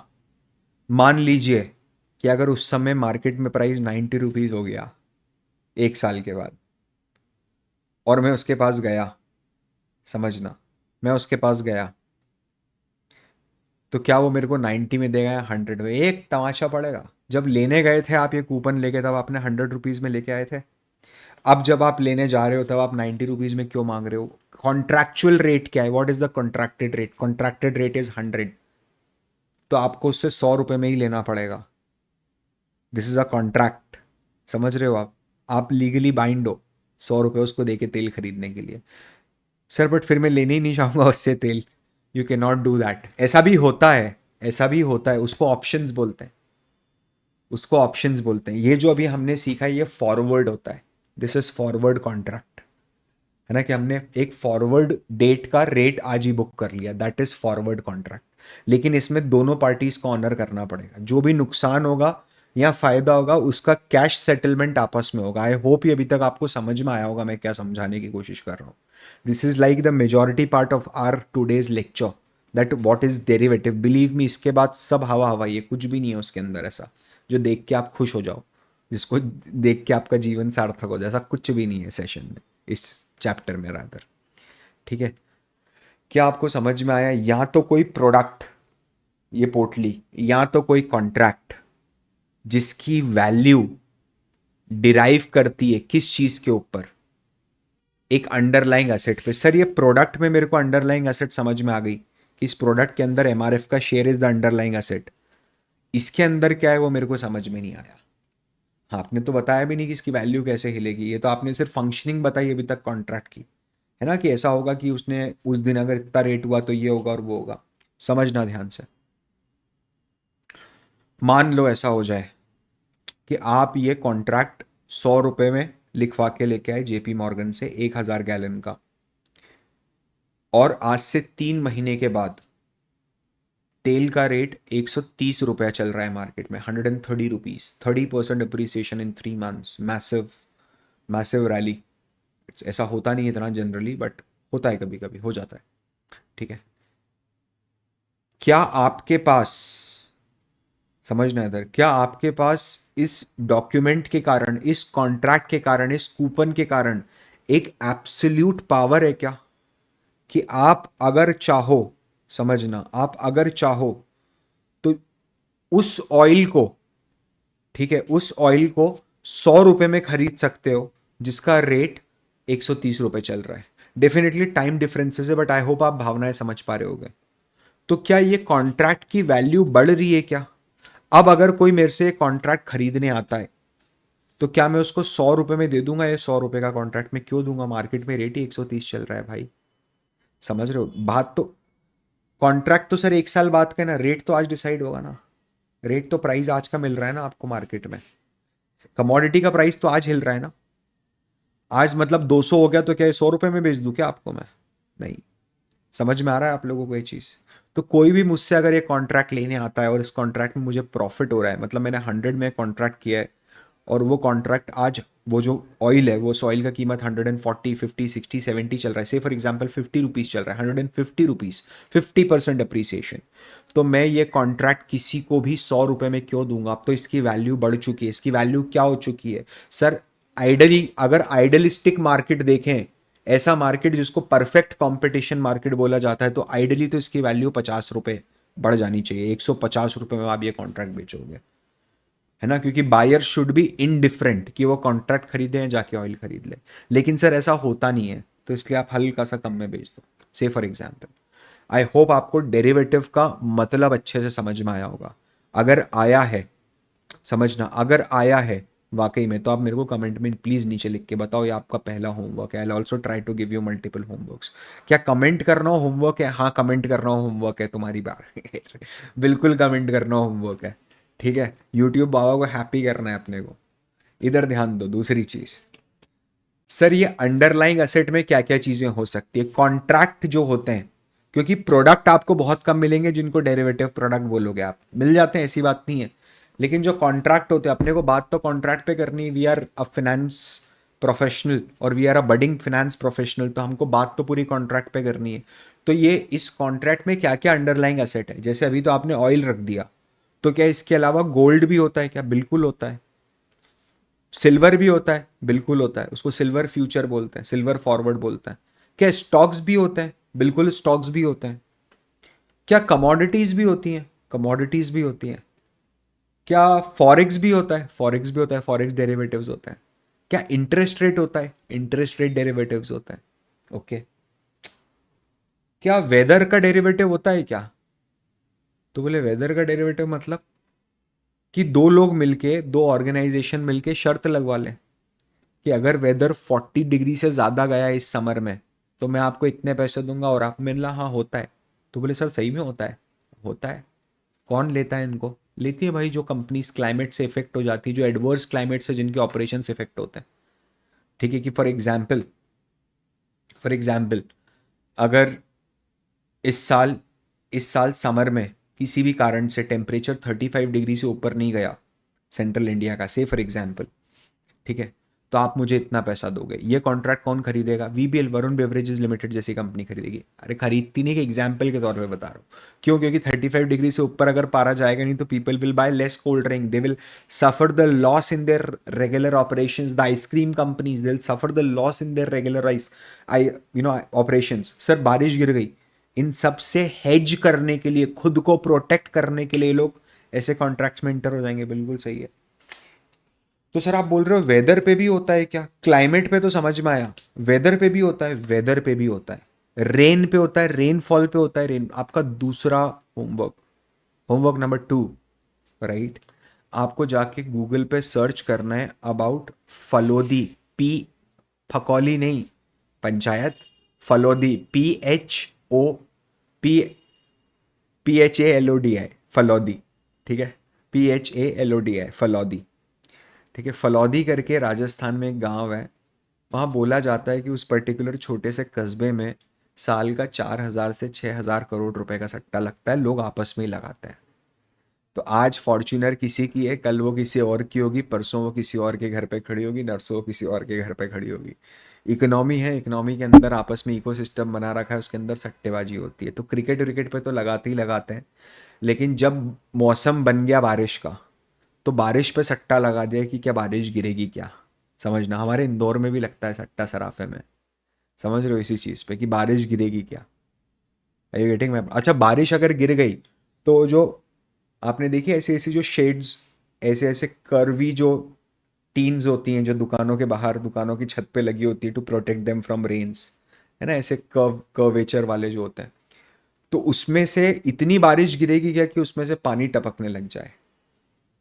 मान लीजिए कि अगर उस समय मार्केट में प्राइस 90 रुपीज़ हो गया 1 साल के बाद, और मैं उसके पास गया, समझना, मैं उसके पास गया, तो क्या वो मेरे को 90 में देगा या 100 में? एक तमाशा पड़ेगा। जब लेने गए थे आप ये कूपन लेके, तब आपने 100 रुपीज़ में लेके आए थे। अब जब आप लेने जा रहे हो तब आप 90 रुपीज़ में क्यों मांग रहे हो? कॉन्ट्रैक्चुअल रेट क्या है? What is the contracted rate? Contracted rate is 100, तो आपको उससे 100 रुपये में ही लेना पड़ेगा। दिस इज अ कॉन्ट्रैक्ट, समझ रहे हो आप लीगली बाइंड हो 100 रुपये उसको दे के तेल खरीदने के लिए। सर बट फिर मैं लेने ही नहीं चाहूँगा उससे तेल। You can not do that. ऐसा भी होता है, ऐसा भी होता है, उसको ऑप्शंस बोलते हैं, उसको ऑप्शंस बोलते हैं। ये जो अभी हमने सीखा है ये फॉरवर्ड होता है, दिस इज फॉरवर्ड कॉन्ट्रैक्ट, है ना, कि हमने एक फॉरवर्ड डेट का रेट आज ही बुक कर लिया, दैट इज फॉरवर्ड कॉन्ट्रैक्ट। लेकिन इसमें दोनों पार्टीज को ऑनर करना पड़ेगा, जो भी नुकसान होगा या फायदा होगा उसका कैश सेटलमेंट आपस में होगा। आई होप ये अभी तक आपको समझ में आया होगा मैं क्या समझाने की कोशिश कर रहा हूँ। This is like the majority part of our today's lecture, that what is derivative. Believe me, इसके बाद सब हवा हवाई है, कुछ भी नहीं है उसके अंदर ऐसा जो देख के आप खुश हो जाओ, जिसको देख के आपका जीवन सार्थक हो जाए, ऐसा कुछ भी नहीं है सेशन में, इस चैप्टर में रादर। ठीक है, क्या आपको समझ में आया? या तो कोई प्रोडक्ट, ये पोटली, या तो कोई कॉन्ट्रैक्ट जिसकी वैल्यू डिराइव करती है किस चीज के ऊपर, एक अंडरलाइंग एसेट पे। सर ये प्रोडक्ट में मेरे को अंडरलाइंग एसेट समझ में आ गई कि इस प्रोडक्ट के अंदर एमआरएफ का share is the underlying asset, इसके अंदर क्या है वो मेरे को समझ में नहीं आया। हाँ, आपने तो बताया भी नहीं कि इसकी वैल्यू कैसे हिलेगी, ये तो आपने सिर्फ फंक्शनिंग बताई अभी तक कॉन्ट्रैक्ट की, है ना, कि ऐसा होगा कि उसने उस दिन अगर इतना रेट हुआ तो ये होगा और वो होगा। समझना ध्यान से, मान लो ऐसा हो जाए कि आप ये कॉन्ट्रैक्ट 100 रुपये में लिखवा के लेके आए जेपी मॉर्गन से 1,000 गैलन का, और आज से 3 महीने के बाद तेल का रेट 130 रुपया चल रहा है मार्केट में, 130 रुपीज़, 30% अप्रिसिएशन इन 3 मंथ्स, मैसिव मैसिव रैली। ऐसा होता नहीं है इतना जनरली, बट होता है, कभी कभी हो जाता है, ठीक है। क्या आपके पास, समझना है इधर, क्या आपके पास इस डॉक्यूमेंट के कारण, इस कॉन्ट्रैक्ट के कारण, इस कूपन के कारण एक एब्सोल्यूट पावर है क्या, कि आप अगर चाहो, समझना, आप अगर चाहो तो उस ऑयल को, ठीक है, उस ऑयल को 100 रुपये में खरीद सकते हो जिसका रेट 130 रुपये चल रहा है। डेफिनेटली टाइम डिफरेंसेस है, बट आई होप आप भावनाएं समझ पा रहे होगे। तो क्या ये कॉन्ट्रैक्ट की वैल्यू बढ़ रही है क्या? अब अगर कोई मेरे से कॉन्ट्रैक्ट खरीदने आता है तो क्या मैं उसको 100 रुपये में दे दूंगा? ये 100 रुपये का कॉन्ट्रैक्ट में क्यों दूंगा? मार्केट में रेट ही 130 चल रहा है भाई। समझ रहे हो बात? तो कॉन्ट्रैक्ट तो सर 1 साल बाद का है ना, रेट तो आज डिसाइड होगा ना, रेट तो प्राइस आज का मिल रहा है ना आपको मार्केट में, कमोडिटी का प्राइस तो आज हिल रहा है ना। आज मतलब 200 हो गया तो क्या 100 रुपये में बेच दूं क्या आपको मैं? नहीं। समझ में आ रहा है आप लोगों को ये चीज़? तो कोई भी मुझसे अगर ये कॉन्ट्रैक्ट लेने आता है और इस कॉन्ट्रैक्ट में मुझे प्रॉफिट हो रहा है, मतलब मैंने 100 में कॉन्ट्रैक्ट किया है और वो कॉन्ट्रैक्ट आज, वो जो ऑयल है, वो उस ऑयल का कीमत 140, 50, 60, 70 चल रहा है, से फॉर एग्जाम्पल 50 रुपीज़ चल रहा है, 150 रुपीज़, 50% अप्रिसिएशन। तो मैं ये कॉन्ट्रैक्ट किसी को भी 100 रुपये में क्यों दूंगा? अब तो इसकी वैल्यू बढ़ चुकी है। इसकी वैल्यू क्या हो चुकी है सर? आइडली, अगर आइडलिस्टिक मार्केट देखें, ऐसा मार्केट जिसको परफेक्ट कंपटीशन मार्केट बोला जाता है, तो आइडली तो इसकी वैल्यू 50 रुपये बढ़ जानी चाहिए। 150 रुपये में आप ये कॉन्ट्रैक्ट बेचोगे, है ना? क्योंकि बायर शुड बी इनडिफरेंट कि वो कॉन्ट्रैक्ट खरीदे या जाके ऑयल खरीद ले। लेकिन सर ऐसा होता नहीं है, तो इसलिए आप हल्का सा कम में बेच दो। से फॉर एग्जाम्पल, आई होप आपको डेरिवेटिव का मतलब अच्छे से समझ में आया होगा। अगर आया है, समझना, अगर आया है वाकई में, तो आप मेरे को कमेंट में प्लीज़ नीचे लिख के बताओ। ये आपका पहला होमवर्क है। I also try to give you multiple homeworks. क्या कमेंट करना होमवर्क है? हाँ, कमेंट करना होमवर्क है तुम्हारी बार। बिल्कुल कमेंट करना होमवर्क है, ठीक है? यूट्यूब बाबा को हैप्पी करना है अपने को। इधर ध्यान दो। दूसरी चीज़ सर, ये अंडरलाइंग असेट में क्या क्या चीज़ें हो सकती है? कॉन्ट्रैक्ट जो होते हैं, क्योंकि प्रोडक्ट आपको बहुत कम मिलेंगे जिनको डेरिवेटिव प्रोडक्ट बोलोगे आप, मिल जाते हैं, ऐसी बात नहीं है। लेकिन जो कॉन्ट्रैक्ट होते हैं, अपने को बात तो कॉन्ट्रैक्ट पे करनी है। We are a finance professional और we are a budding finance professional, तो हमको बात तो पूरी कॉन्ट्रैक्ट पे करनी है। तो ये इस कॉन्ट्रैक्ट में क्या क्या अंडरलाइंग असेट है? जैसे अभी तो आपने ऑयल रख दिया, तो क्या इसके अलावा गोल्ड भी होता है क्या? बिल्कुल होता है। सिल्वर भी होता है, बिल्कुल होता है। उसको सिल्वर फ्यूचर बोलते हैं, सिल्वर फॉरवर्ड बोलते हैं। क्या स्टॉक्स भी होते हैं? बिल्कुल स्टॉक्स भी होते हैं। क्या कमोडिटीज भी होती हैं? कमोडिटीज भी होती हैं। क्या फॉरेक्स भी होता है? फॉरेक्स भी होता है, फॉरेक्स डेरिवेटिव्स होते हैं। क्या इंटरेस्ट रेट होता है? इंटरेस्ट रेट डेरिवेटिव्स होता है। ओके। क्या वेदर का डेरिवेटिव होता है क्या? तो बोले वेदर का डेरिवेटिव मतलब कि दो लोग मिलके, दो ऑर्गेनाइजेशन मिलके शर्त लगवा लें कि अगर वेदर 40 डिग्री से ज़्यादा गया इस समर में, तो मैं आपको इतने पैसे दूंगा। और आप, मिलना, हाँ होता है। तो बोले सर सही में होता है? होता है। कौन लेता है इनको? लेती है भाई जो कंपनीज क्लाइमेट से इफेक्ट हो जाती है, जो एडवर्स क्लाइमेट से जिनके ऑपरेशन से इफेक्ट होते हैं। ठीक है कि फॉर एग्जाम्पल अगर इस साल समर में किसी भी कारण से टेम्परेचर 35 डिग्री से ऊपर नहीं गया सेंट्रल इंडिया का, से फॉर एग्जाम्पल, ठीक है, तो आप मुझे इतना पैसा दोगे। ये कॉन्ट्रैक्ट कौन खरीदेगा? वीबीएल, वरुण बेवरेजेस लिमिटेड जैसी कंपनी खरीदेगी। अरे खरीदती नहीं, कि एग्जाम्पल के तौर पे बता रहा हूँ। क्यों? क्योंकि 35 डिग्री से ऊपर अगर पारा जाएगा नहीं, तो people will buy less cold drink, they will suffer the loss in their regular operations. The ice cream companies, they will suffer the loss in their regular operations. Sir बारिश गिर गई, इन सब से हेज करने के लिए, खुद को प्रोटेक्ट करने के लिए लोग ऐसे कॉन्ट्रैक्ट्स में इंटर हो जाएंगे। बिल्कुल सही है। तो सर आप बोल रहे हो वेदर पे भी होता है क्या? क्लाइमेट पे तो समझ में आया, वेदर पे भी होता है। वेदर पे भी होता है, रेन पे होता है, रेनफॉल पे होता है। रेन, आपका दूसरा होमवर्क, होमवर्क नंबर 2, राइट? आपको जाके गूगल पे सर्च करना है अबाउट फलोदी। पी, फकौली नहीं, पंचायत, फलोदी, पी PHALODI, फलौदी। ठीक है, PHALODI, फलौदी। ठीक है, फलौदी करके राजस्थान में एक गांव है। वहाँ बोला जाता है कि उस पर्टिकुलर छोटे से कस्बे में साल का 4,000 से 6,000 करोड़ रुपए का सट्टा लगता है, लोग आपस में ही लगाते हैं। तो आज फॉर्च्यूनर किसी की है, कल वो किसी और की होगी, परसों वो किसी और के घर पे खड़ी होगी, नरसों वो किसी और के घर पे खड़ी होगी। इकोनॉमी है, इकोनॉमी के अंदर आपस में इकोसिस्टम बना रखा है, उसके अंदर सट्टेबाजी होती है। तो क्रिकेट विकेट पे तो लगाते ही लगाते हैं, लेकिन जब मौसम बन गया बारिश का, तो बारिश पे सट्टा लगा दिया कि क्या बारिश गिरेगी क्या। समझना, हमारे इंदौर में भी लगता है सट्टा सराफे में। समझ रहे हो? इसी चीज़ पे कि बारिश गिरेगी क्या। आर यू गेटिंग मैं? अच्छा, बारिश अगर गिर गई, तो जो आपने देखी ऐसी ऐसी जो शेड्स, ऐसे ऐसे कर्वी जो टीन्स होती हैं, जो दुकानों के बाहर, दुकानों की छत पे लगी होती है to protect them from rains, है ना? ऐसे कर्वेचर वाले जो होते हैं, तो उसमें से इतनी बारिश गिरेगी क्या कि उसमें से पानी टपकने लग जाए।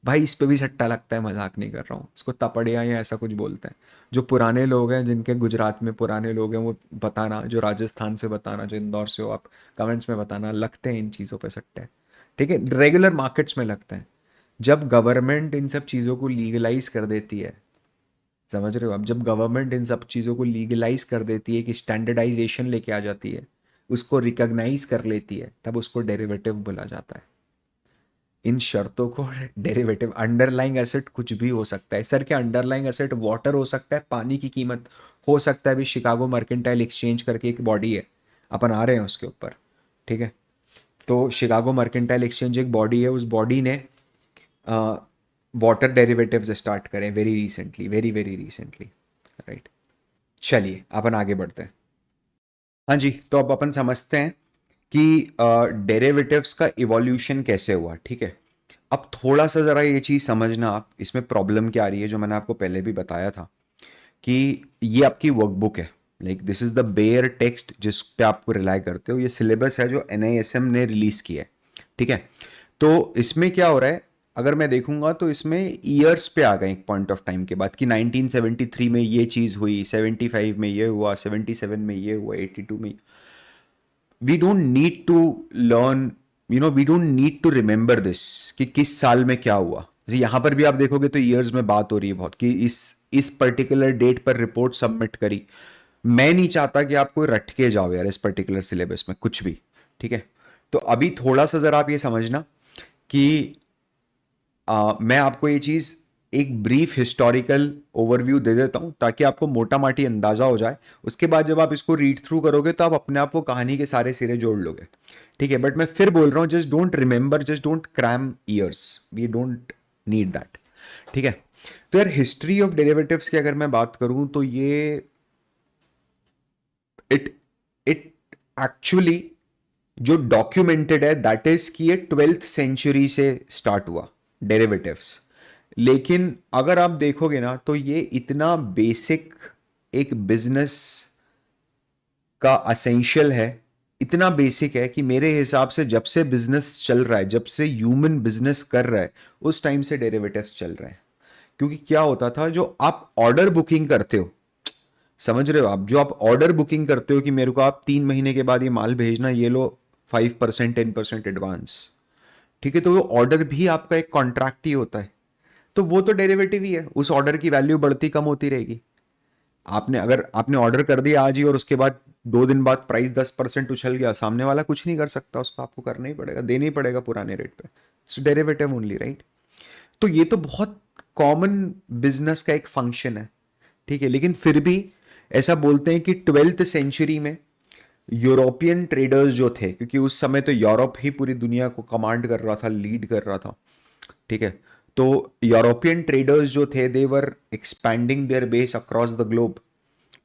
भाई इस पे भी सट्टा लगता है, मजाक नहीं कर रहा हूँ। इसको तपड़िया या ऐसा कुछ बोलते हैं। जो पुराने लोग हैं, जिनके गुजरात में पुराने लोग हैं, वो बताना, जो राजस्थान से बताना, जो इंदौर से हो आप, कमेंट्स में बताना, लगते हैं इन चीज़ों पे सट्टे। ठीक है, रेगुलर मार्केट्स में लगते हैं। जब गवर्नमेंट इन सब चीज़ों को लीगलाइज कर देती है, समझ रहे हो? अब जब गवर्नमेंट इन सब चीज़ों को लीगलाइज कर देती है, कि स्टैंडर्डाइजेशन लेके आ जाती है, उसको रिकॉग्नाइज कर लेती है, तब उसको डेरिवेटिव बोला जाता है। इन शर्तों को डेरिवेटिव, अंडरलाइंग एसेट कुछ भी हो सकता है सर। क्या अंडरलाइंग एसेट वाटर हो सकता है, पानी की कीमत हो सकता है? अभी शिकागो मर्केंटाइल एक्सचेंज करके एक बॉडी है, अपन आ रहे हैं उसके ऊपर, ठीक है? तो शिकागो मर्केंटाइल एक्सचेंज एक बॉडी है, उस बॉडी ने वाटर डेरिवेटिव्स स्टार्ट करें very recently, very very recently, right? चलिए अपन आगे बढ़ते हैं। हाँ जी, तो अब अपन समझते हैं कि डेरिवेटिव्स का इवोल्यूशन कैसे हुआ, ठीक है? अब थोड़ा सा ज़रा ये चीज़ समझना, आप इसमें प्रॉब्लम क्या आ रही है, जो मैंने आपको पहले भी बताया था कि ये आपकी वर्कबुक है, like this is the bare text जिस पे आप रिलाई करते हो। ये सिलेबस है जो NISM ने रिलीज़ किया है, ठीक है? तो इसमें क्या हो रहा है, अगर मैं देखूंगा तो इसमें ईयर्स पे आ गए एक पॉइंट ऑफ टाइम के बाद, कि 1973 में ये चीज़ हुई, 75 में ये हुआ, 77 में ये हुआ, 82 में। We don't need to learn, we don't need to remember this कि किस साल में क्या हुआ। जैसे यहाँ पर भी आप देखोगे तो ईयर्स में बात हो रही है बहुत, कि इस पर्टिकुलर डेट पर रिपोर्ट सबमिट करी। मैं नहीं चाहता कि आप कोई रट के जाओ यार इस पर्टिकुलर सिलेबस में कुछ भी, ठीक है? तो अभी थोड़ा सा जरा आप ये समझना कि मैं आपको ये चीज़ एक ब्रीफ हिस्टोरिकल ओवरव्यू दे देता हूँ, ताकि आपको मोटा माटी अंदाज़ा हो जाए। उसके बाद जब आप इसको रीड थ्रू करोगे तो आप अपने आप को कहानी के सारे सिरे जोड़ लोगे, ठीक है? बट मैं फिर बोल रहा हूँ, just don't remember, just don't cram years, we don't need that, ठीक है? तो यार हिस्ट्री ऑफ डेरिवेटिव्स की अगर मैं बात करूँ तो ये इट इट एक्चुअली जो डॉक्यूमेंटेड है दैट इज कि ये 12th सेंचुरी से स्टार्ट हुआ डेरिवेटिव्स। लेकिन अगर आप देखोगे ना तो ये इतना बेसिक एक बिजनेस का असेंशियल है, इतना बेसिक है कि मेरे हिसाब से जब से बिजनेस चल रहा है, जब से ह्यूमन बिजनेस कर रहा है, उस टाइम से डेरिवेटिव्स चल रहे हैं। क्योंकि क्या होता था, जो आप ऑर्डर बुकिंग करते हो, समझ रहे हो आप, जो आप ऑर्डर बुकिंग करते हो कि मेरे को आप 3 महीने के बाद ये माल भेजना, ये लो 5% 10% एडवांस, ठीक है? तो वो ऑर्डर भी आपका एक कॉन्ट्रैक्ट ही होता है। तो वो तो डेरिवेटिव ही है, उस ऑर्डर की वैल्यू बढ़ती कम होती रहेगी। अगर आपने ऑर्डर कर दिया आज ही और उसके बाद 2 दिन बाद प्राइस 10% उछल गया, सामने वाला कुछ नहीं कर सकता, उसको आपको करना ही पड़ेगा, देना ही पड़ेगा पुराने रेट पे। It's derivative only, right? तो ये तो बहुत कॉमन बिजनेस का एक फंक्शन है, ठीक है? लेकिन फिर भी ऐसा बोलते हैं कि 12th सेंचुरी में यूरोपियन ट्रेडर्स जो थे, क्योंकि उस समय तो यूरोप ही पूरी दुनिया को कमांड कर रहा था, लीड कर रहा था, ठीक है? तो यूरोपियन ट्रेडर्स जो थे, they were expanding their base across the globe,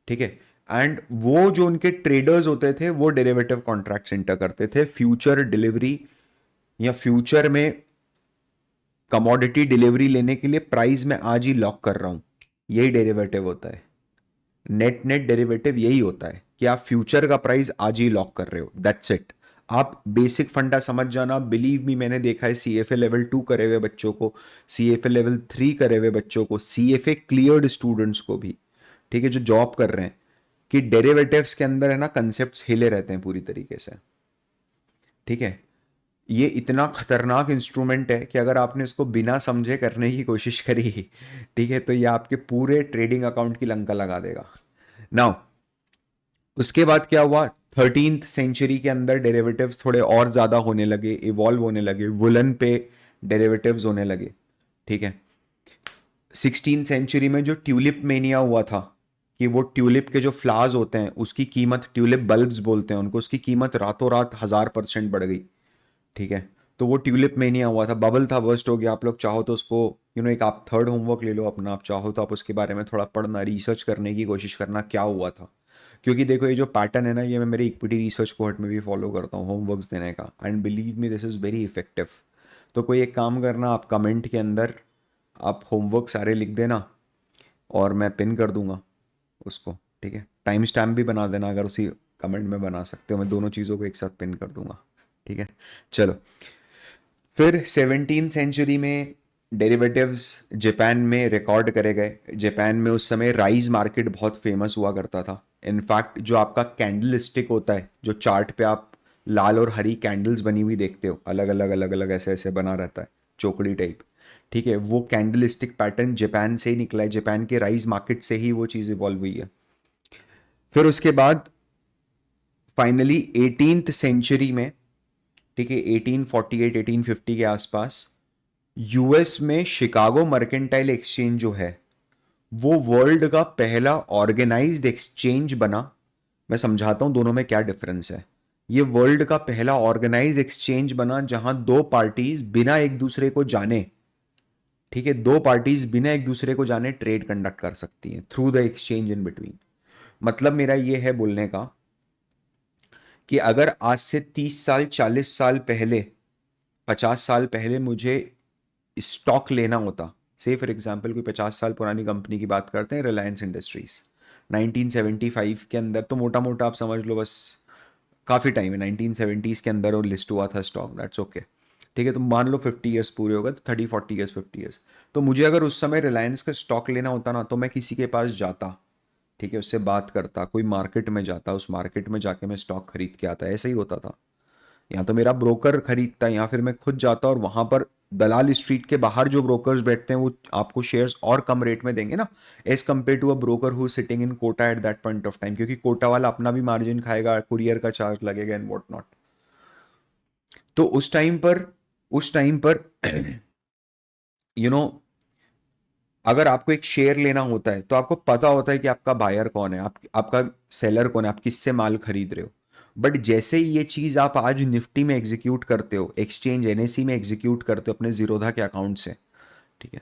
ठीक है? एंड वो जो उनके ट्रेडर्स होते थे, वो डेरिवेटिव कॉन्ट्रैक्ट्स इंटर करते थे, फ्यूचर डिलीवरी या फ्यूचर में कमोडिटी डिलीवरी लेने के लिए प्राइस में आज ही लॉक कर रहा हूं, यही डेरिवेटिव होता है। नेट नेट डेरिवेटिव यही होता है कि आप फ्यूचर का प्राइस आज ही लॉक कर रहे हो, दैट्स इट। आप बेसिक फंडा समझ जाना। बिलीव मी, मैंने देखा है CFA लेवल 2 करे हुए बच्चों को, CFA लेवल 3 करे हुए बच्चों को, CFA क्लियर्ड स्टूडेंट्स को भी, ठीक है, जो जॉब कर रहे हैं, कि डेरिवेटिव्स के अंदर है ना कंसेप्ट हिले रहते हैं पूरी तरीके से, ठीक है? ये इतना खतरनाक इंस्ट्रूमेंट है कि अगर आपने इसको बिना समझे करने की कोशिश करी, ठीक है, तो ये आपके पूरे ट्रेडिंग अकाउंट की लंका लगा देगा। नाउ उसके बाद क्या हुआ, 13th सेंचुरी के अंदर डेरिवेटिव्स थोड़े और ज़्यादा होने लगे, इवॉल्व होने लगे, वुलन पे डेरिवेटिव्स होने लगे, ठीक है? 16th सेंचुरी में जो ट्यूलिप मेनिया हुआ था, कि वो ट्यूलिप के जो फ्लावर्स होते हैं उसकी कीमत, ट्यूलिप बल्ब्स बोलते हैं उनको, उसकी कीमत रातों रात 1000% बढ़ गई, ठीक है? तो वो ट्यूलिप मेनिया हुआ था, बबल था, वर्स्ट हो गया। आप लोग चाहो तो उसको एक आप थर्ड होमवर्क ले लो अपना, आप चाहो तो आप उसके बारे में थोड़ा पढ़ना, रिसर्च करने की कोशिश करना क्या हुआ था। क्योंकि देखो ये जो पैटर्न है ना, ये मैं मेरी इक्विटी रिसर्च कोहर्ट में भी फॉलो करता हूँ, होमवर्क्स देने का, and believe me this is very effective. तो कोई एक काम करना, आप कमेंट के अंदर आप होमवर्क सारे लिख देना और मैं पिन कर दूंगा उसको, ठीक है? टाइम स्टैम्प भी बना देना अगर उसी कमेंट में बना सकते हो, मैं दोनों चीज़ों को एक साथ पिन कर दूंगा, ठीक है? चलो, फिर 17th सेंचुरी में डेरिवेटिव्स जापान में रिकॉर्ड करे गए। जापान में उस समय राइस मार्केट बहुत फेमस हुआ करता था। इनफैक्ट जो आपका कैंडल स्टिक होता है, जो चार्ट पे आप लाल और हरी कैंडल्स बनी हुई देखते हो, अलग अलग अलग अलग ऐसे ऐसे बना रहता है, चोकड़ी टाइप, ठीक है, वो कैंडलिस्टिक पैटर्न जापान से ही निकला है, जापान के राइज मार्केट से ही वो चीज़ इवॉल्व हुई है। फिर उसके बाद फाइनली 18th सेंचुरी में, ठीक है, 1848 1850 के आसपास यूएस में शिकागो मर्केंटाइल एक्सचेंज जो है वो वर्ल्ड का पहला ऑर्गेनाइज्ड एक्सचेंज बना। मैं समझाता हूं दोनों में क्या डिफरेंस है। ये वर्ल्ड का पहला ऑर्गेनाइज्ड एक्सचेंज बना जहां दो पार्टीज बिना एक दूसरे को जाने, ठीक है, दो पार्टीज बिना एक दूसरे को जाने ट्रेड कंडक्ट कर सकती हैं through the exchange in between. मतलब मेरा ये है बोलने का कि अगर आज से 30 साल 40 साल पहले, 50 साल पहले मुझे स्टॉक लेना होता, से फॉर एग्जांपल कोई 50 साल पुरानी कंपनी की बात करते हैं, रिलायंस इंडस्ट्रीज 1975 के अंदर, तो मोटा मोटा आप समझ लो, बस काफ़ी टाइम है, 1970s के अंदर वो लिस्ट हुआ था स्टॉक, दैट्स ओके, ठीक है, तो मान लो 50 ईयर्स पूरे हो गए, तो 30 40 ईयर्स 50 ईयर्स। तो मुझे अगर उस समय रिलायंस का स्टॉक लेना होता ना, तो मैं किसी के पास जाता, ठीक है, उससे बात करता, कोई मार्केट में जाता, उस मार्केट में जाके मैं स्टॉक खरीद के आता, ऐसा ही होता था। या तो मेरा ब्रोकर खरीदता या फिर मैं खुद जाता, और वहां पर दलाल स्ट्रीट के बाहर जो ब्रोकर्स बैठते हैं वो आपको शेयर्स और कम रेट में देंगे ना, as compare to a broker who sitting in Kota at that point of time, क्योंकि कोटा वाला अपना भी मार्जिन खाएगा, कुरियर का चार्ज लगेगा एंड व्हाट नॉट। तो उस टाइम पर यू नो अगर आपको एक शेयर लेना होता है तो आपको पता होता है कि आपका बायर कौन है, आपका सेलर कौन है, आप किससे माल खरीद रहे हो। बट जैसे ही ये चीज आप आज निफ्टी में एग्जीक्यूट करते हो, एक्सचेंज एनएससी में एग्जीक्यूट करते हो अपने जीरोधा के अकाउंट से, ठीक है,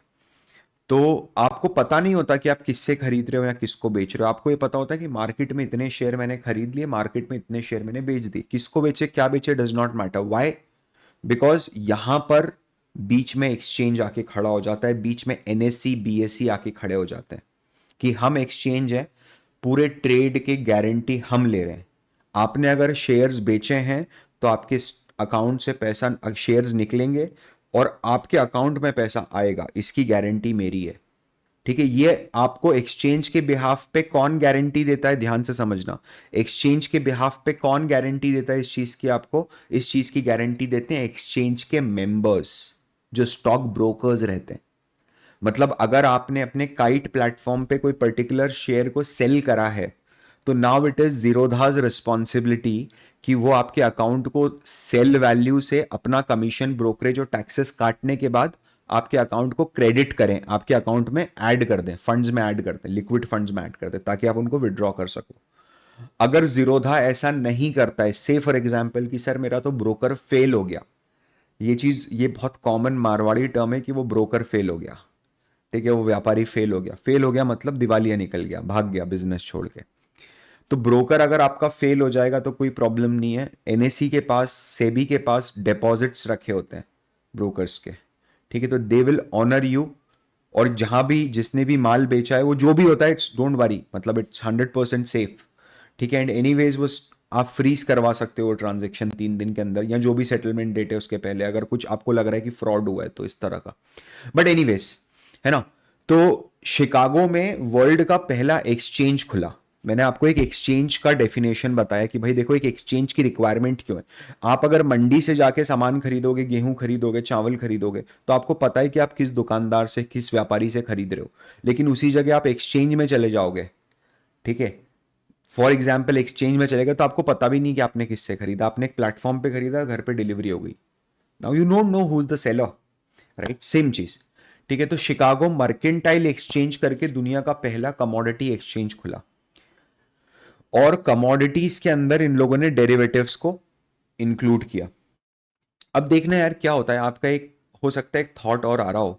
तो आपको पता नहीं होता कि आप किससे खरीद रहे हो या किसको बेच रहे हो। आपको ये पता होता है कि मार्केट में इतने शेयर मैंने खरीद लिए, मार्केट में इतने शेयर मैंने बेच दिए, किसको बेचे क्या बेचे does not matter. Why? Because यहां पर बीच में एक्सचेंज आके खड़ा हो जाता है, बीच में एनएससी बीएससी आके खड़े हो जाते हैं कि हम एक्सचेंज है, पूरे ट्रेड की गारंटी हम ले रहे हैं। आपने अगर शेयर्स बेचे हैं तो आपके अकाउंट से पैसा, शेयर्स निकलेंगे और आपके अकाउंट में पैसा आएगा, इसकी गारंटी मेरी है, ठीक है। ये आपको एक्सचेंज के बिहाफ पे कौन गारंटी देता है, ध्यान से समझना। एक्सचेंज के बिहाफ पे कौन गारंटी देता है इस चीज की, आपको इस चीज की गारंटी देते हैं एक्सचेंज के मेंबर्स, जो स्टॉक ब्रोकर्स रहते हैं। मतलब अगर आपने अपने काइट प्लेटफॉर्म पे कोई पर्टिकुलर शेयर को सेल करा है, तो नाउ इट इज जीरोधाज रिस्पॉन्सिबिलिटी कि वो आपके अकाउंट को सेल वैल्यू से अपना कमीशन, ब्रोकरेज और टैक्सेस काटने के बाद आपके अकाउंट को क्रेडिट करें, आपके अकाउंट में ऐड कर दें, फंड्स में ऐड कर दें, लिक्विड फंड्स में ऐड कर दें, ताकि आप उनको विड्रॉ कर सको। अगर जीरोधा ऐसा नहीं करता है, से फॉर एग्जाम्पल कि सर मेरा तो ब्रोकर फेल हो गया, ये चीज, ये बहुत कॉमन मारवाड़ी टर्म है कि वो ब्रोकर फेल हो गया, ठीक है, वो व्यापारी फेल हो गया, फेल हो गया मतलब दिवालिया निकल गया, भाग गया बिजनेस छोड़ के। तो ब्रोकर अगर आपका फेल हो जाएगा तो कोई प्रॉब्लम नहीं है, एनएससी के पास, सेबी के पास डिपॉजिट्स रखे होते हैं ब्रोकर्स के, ठीक है, तो दे विल ऑनर यू। और जहां भी जिसने भी माल बेचा है वो जो भी होता है, इट्स डोंट वरी, मतलब इट्स 100% सेफ, ठीक है। एंड एनीवेज वो आप फ्रीज करवा सकते हो ट्रांजेक्शन 3 दिन के अंदर, या जो भी सेटलमेंट डेट है उसके पहले, अगर कुछ आपको लग रहा है कि फ्रॉड हुआ है तो इस तरह का। बट एनीवेज, है ना। तो शिकागो में वर्ल्ड का पहला एक्सचेंज खुला। मैंने आपको एक एक्सचेंज का डेफिनेशन बताया कि भाई देखो एक एक्सचेंज की रिक्वायरमेंट क्यों है। आप अगर मंडी से जाके सामान खरीदोगे, गेहूं खरीदोगे, चावल खरीदोगे, तो आपको पता है कि आप किस दुकानदार से, किस व्यापारी से खरीद रहे हो। लेकिन उसी जगह आप एक्सचेंज में चले जाओगे, ठीक है, फॉर एग्जाम्पल एक्सचेंज में चले गए तो आपको पता भी नहीं कि आपने किससे खरीदा, आपने एक प्लेटफॉर्म पे खरीदा, घर पे डिलीवरी हो गई, now you don't know who is the seller, right, same चीज, ठीक है। तो शिकागो मर्केंटाइल एक्सचेंज करके दुनिया का पहला कमोडिटी एक्सचेंज खुला, और कमोडिटीज के अंदर इन लोगों ने डेरिवेटिव्स को इंक्लूड किया। अब देखना यार क्या होता है, आपका एक हो सकता है एक थॉट और आ रहा हो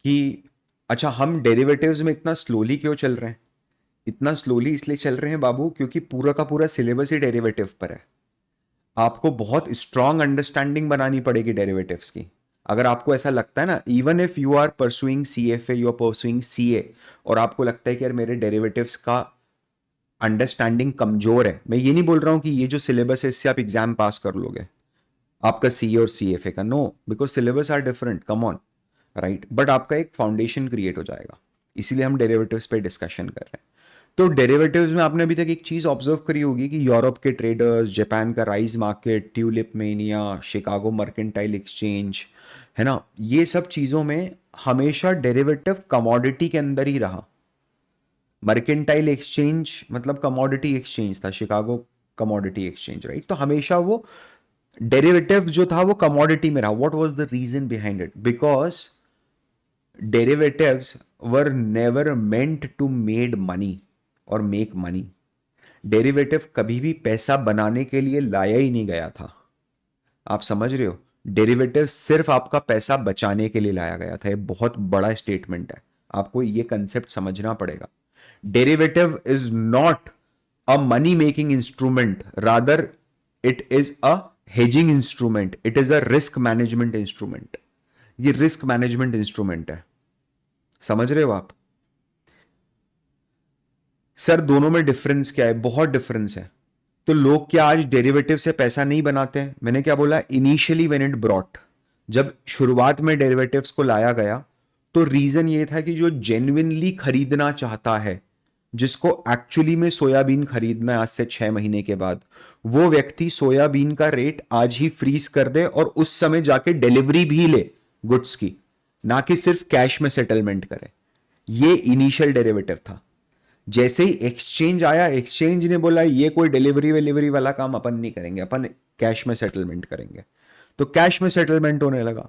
कि अच्छा हम डेरिवेटिव्स में इतना स्लोली क्यों चल रहे हैं। इतना स्लोली इसलिए चल रहे हैं बाबू क्योंकि पूरा का पूरा सिलेबस ही डेरिवेटिव पर है। आपको बहुत स्ट्रांग अंडरस्टैंडिंग बनानी पड़ेगी डेरिवेटिव्स की। अगर आपको ऐसा लगता है ना, even if you are pursuing CFA, you are pursuing CA, और आपको लगता है कि यार मेरे डेरिवेटिव्स का अंडरस्टैंडिंग कमजोर है, मैं ये नहीं बोल रहा हूं कि ये जो सिलेबस है इससे आप एग्जाम पास कर लोगे आपका सीए और सीएफए का, no, because syllabus are different, come on, right, but आपका एक फाउंडेशन क्रिएट हो जाएगा। इसीलिए हम डेरिवेटिव्स पे डिस्कशन कर रहे हैं। तो डेरिवेटिव्स में आपने अभी तक एक चीज ऑब्जर्व करी होगी कि यूरोप के ट्रेडर्स, जापान का rise market, tulip mania, Chicago mercantile exchange, है ना, ये सब चीजों में हमेशा डेरिवेटिव कमोडिटी के अंदर ही रहा। मर्केंटाइल एक्सचेंज मतलब कमोडिटी एक्सचेंज था, शिकागो कमोडिटी एक्सचेंज, राइट। तो हमेशा वो डेरिवेटिव जो था वो कमोडिटी में रहा। What was the reason behind it? Because derivatives were never meant to made money और मेक मनी। डेरिवेटिव कभी भी पैसा बनाने के लिए लाया ही नहीं गया था। आप समझ रहे हो? डेरिवेटिव सिर्फ आपका पैसा बचाने के लिए लाया गया था। ये बहुत बड़ा स्टेटमेंट है, आपको ये कंसेप्ट समझना पड़ेगा। Derivative is not a money making instrument, rather it is a hedging instrument, it is a risk management instrument. ये रिस्क मैनेजमेंट इंस्ट्रूमेंट है, समझ रहे हो आप? सर दोनों में डिफरेंस क्या है? बहुत डिफरेंस है। तो लोग क्या आज डेरिवेटिव से पैसा नहीं बनाते हैं? मैंने क्या बोला? इनिशियली व्हेन इट ब्रॉट, जब शुरुआत में डेरिवेटिव्स को लाया गया तो रीजन ये था कि जो जेन्युइनली खरीदना चाहता है, जिसको एक्चुअली में सोयाबीन खरीदना है आज से 6 महीने के बाद, वो व्यक्ति सोयाबीन का रेट आज ही फ्रीज कर दे और उस समय जाके डिलीवरी भी ले गुड्स की, ना कि सिर्फ कैश में सेटलमेंट करे। ये इनिशियल डेरिवेटिव था। जैसे ही एक्सचेंज आया, एक्सचेंज ने बोला ये कोई डिलीवरी विलीवरी वाला काम अपन नहीं करेंगे, अपन कैश में सेटलमेंट करेंगे। तो कैश में सेटलमेंट होने लगा।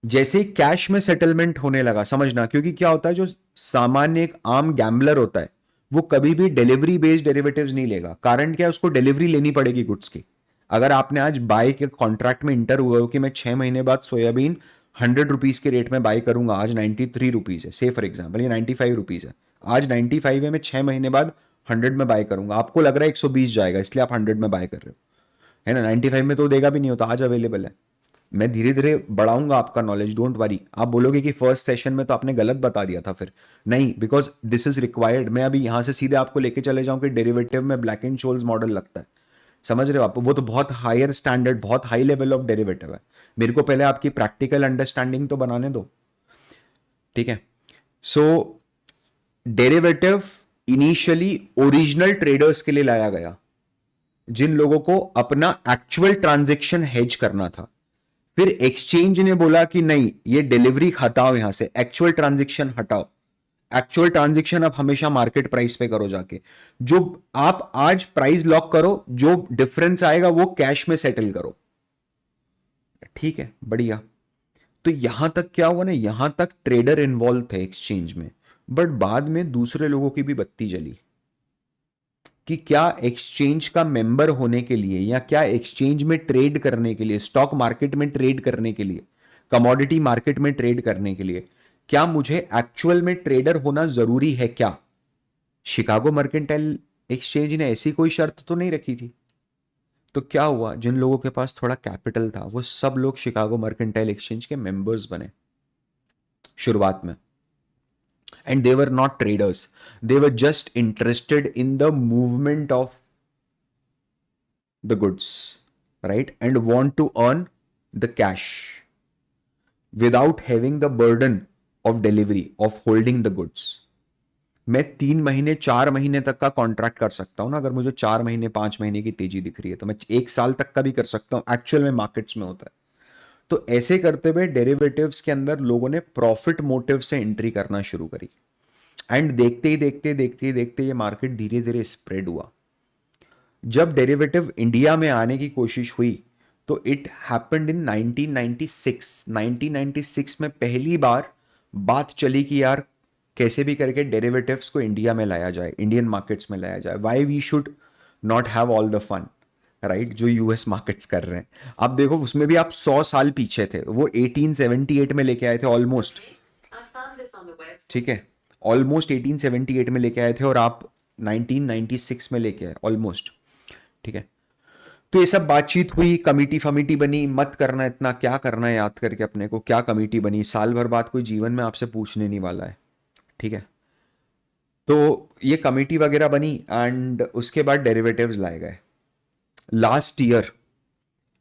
जैसे ही कैश में सेटलमेंट होने लगा, समझना, क्योंकि क्या होता है, जो सामान्य एक आम गैम्बलर होता है वो कभी भी डिलीवरी बेस्ड डेरिवेटिव्स नहीं लेगा। कारण क्या है? उसको डिलीवरी लेनी पड़ेगी गुड्स की। अगर आपने आज बाय के कॉन्ट्रैक्ट में इंटर हुआ हो कि मैं 6 महीने बाद सोयाबीन 100 रुपीज के रेट में बाय करूंगा, आज 93 रुपीज है, से फॉर एग्जाम्पल ये 95 रुपीज है, आज 95 है, मैं 6 महीने बाद 100 में बाय करूंगा, आपको लग रहा है 120 जाएगा इसलिए आप 100 में बाय कर रहे हो, है ना। 95 में तो देगा भी नहीं होता, आज अवेलेबल है। मैं धीरे धीरे बढ़ाऊंगा आपका नॉलेज, डोंट वरी। आप बोलोगे कि फर्स्ट सेशन में तो आपने गलत बता दिया था, फिर नहीं, बिकॉज दिस इज रिक्वायर्ड। मैं अभी यहां से सीधे आपको लेके चले जाऊं कि डेरिवेटिव में ब्लैक एंड शोल्स मॉडल लगता है, समझ रहे हो आप? वो तो बहुत हायर स्टैंडर्ड, बहुत हाई लेवल ऑफ डेरिवेटिव है। मेरे को पहले आपकी प्रैक्टिकल अंडरस्टैंडिंग तो बनाने दो, ठीक है। सो डेरिवेटिव इनिशियली ओरिजिनल ट्रेडर्स के लिए लाया गया, जिन लोगों को अपना एक्चुअल ट्रांजेक्शन हेज करना था। फिर एक्सचेंज ने बोला कि नहीं, ये डिलीवरी हटाओ, यहां से एक्चुअल ट्रांजेक्शन हटाओ। एक्चुअल ट्रांजेक्शन आप हमेशा मार्केट प्राइस पे करो जाके। जो आप आज प्राइस लॉक करो, जो डिफरेंस आएगा वो कैश में सेटल करो, ठीक है, बढ़िया। तो यहां तक क्या हुआ ना, यहां तक ट्रेडर इन्वॉल्व थे एक्सचेंज में। बट बाद में दूसरे लोगों की भी बत्ती जली कि क्या एक्सचेंज का मेंबर होने के लिए, या क्या एक्सचेंज में ट्रेड करने के लिए, स्टॉक मार्केट में ट्रेड करने के लिए, कमोडिटी मार्केट में ट्रेड करने के लिए, क्या मुझे एक्चुअल में ट्रेडर होना जरूरी है क्या? शिकागो मर्केंटाइल एक्सचेंज ने ऐसी कोई शर्त तो नहीं रखी थी। तो क्या हुआ, जिन लोगों के पास थोड़ा कैपिटल था वो सब लोग शिकागो मर्केंटाइल एक्सचेंज के मेंबर्स बने शुरुआत में। And they were not traders, they were just interested in the movement of the goods, right, and want to earn the cash without having the burden of delivery, of holding the goods. मैं 3 महीने 4 महीने तक का contract कर सकता हूं ना, अगर मुझे 4 महीने 5 महीने की तेजी दिख रही है तो मैं 1 साल तक का भी कर सकता हूं, एक्चुअल में मार्केट्स में होता है। तो ऐसे करते हुए डेरिवेटिव्स के अंदर लोगों ने प्रॉफिट मोटिव से एंट्री करना शुरू करी। एंड देखते ही देखते देखते ही देखते ये मार्केट धीरे धीरे स्प्रेड हुआ। जब डेरिवेटिव इंडिया में आने की कोशिश हुई तो इट हैपेंड इन 1996। 1996 में पहली बार बात चली कि यार कैसे भी करके डेरिवेटिव्स को इंडिया में लाया जाए, इंडियन मार्केट्स में लाया जाए। Why we should not have all the fun, right, जो यूएस मार्केट्स कर रहे हैं। आप देखो उसमें भी आप 100 साल पीछे थे, वो 1878 में लेके आए थे ऑलमोस्ट, ठीक है, ऑलमोस्ट 1878 में लेके आए थे और आप 1996 में लेके आए ऑलमोस्ट, ठीक है। तो ये सब बातचीत हुई, कमिटी फमिटी बनी, मत करना इतना, क्या करना है याद करके अपने को, क्या कमिटी बनी, साल भर बाद कोई जीवन में आपसे पूछने नहीं वाला है, ठीक है। तो ये कमिटी वगैरह बनी एंड उसके बाद डेरिवेटिव्स लाए गए। लास्ट ईयर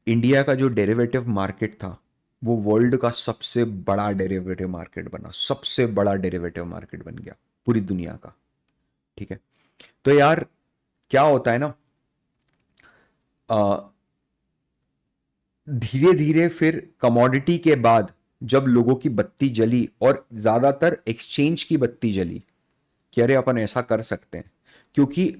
इंडिया का जो डेरिवेटिव मार्केट था वो वर्ल्ड का सबसे बड़ा डेरिवेटिव मार्केट बना, सबसे बड़ा डेरिवेटिव मार्केट बन गया पूरी दुनिया का। ठीक है। तो यार क्या होता है ना, धीरे धीरे फिर कमोडिटी के बाद जब लोगों की बत्ती जली और ज्यादातर एक्सचेंज की बत्ती जली कि अरे अपन ऐसा कर सकते हैं, क्योंकि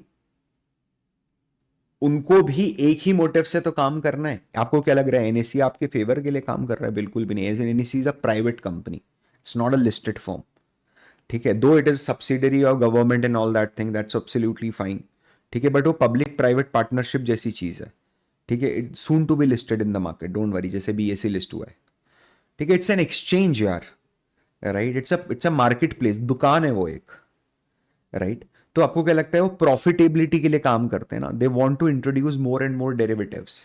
उनको भी एक ही मोटिव से तो काम करना है। आपको क्या लग रहा है एनएससी आपके फेवर के लिए काम कर रहा है? बिल्कुल भी नहीं। NSC is a private company, it's not a listed form. ठीक है, दो it is subsidiary of government and all that thing, that's absolutely fine. ठीक है, बट वो पब्लिक प्राइवेट पार्टनरशिप जैसी चीज है। ठीक है, it soon to be listed in the market, don't worry, जैसे बीएससी लिस्ट हुआ है। ठीक है, इट्स एन एक्सचेंज यार, right, it's a market place, दुकान है वो एक, राइट। तो आपको क्या लगता है वो प्रॉफिटेबिलिटी के लिए काम करते हैं ना, they want to introduce more and more derivatives.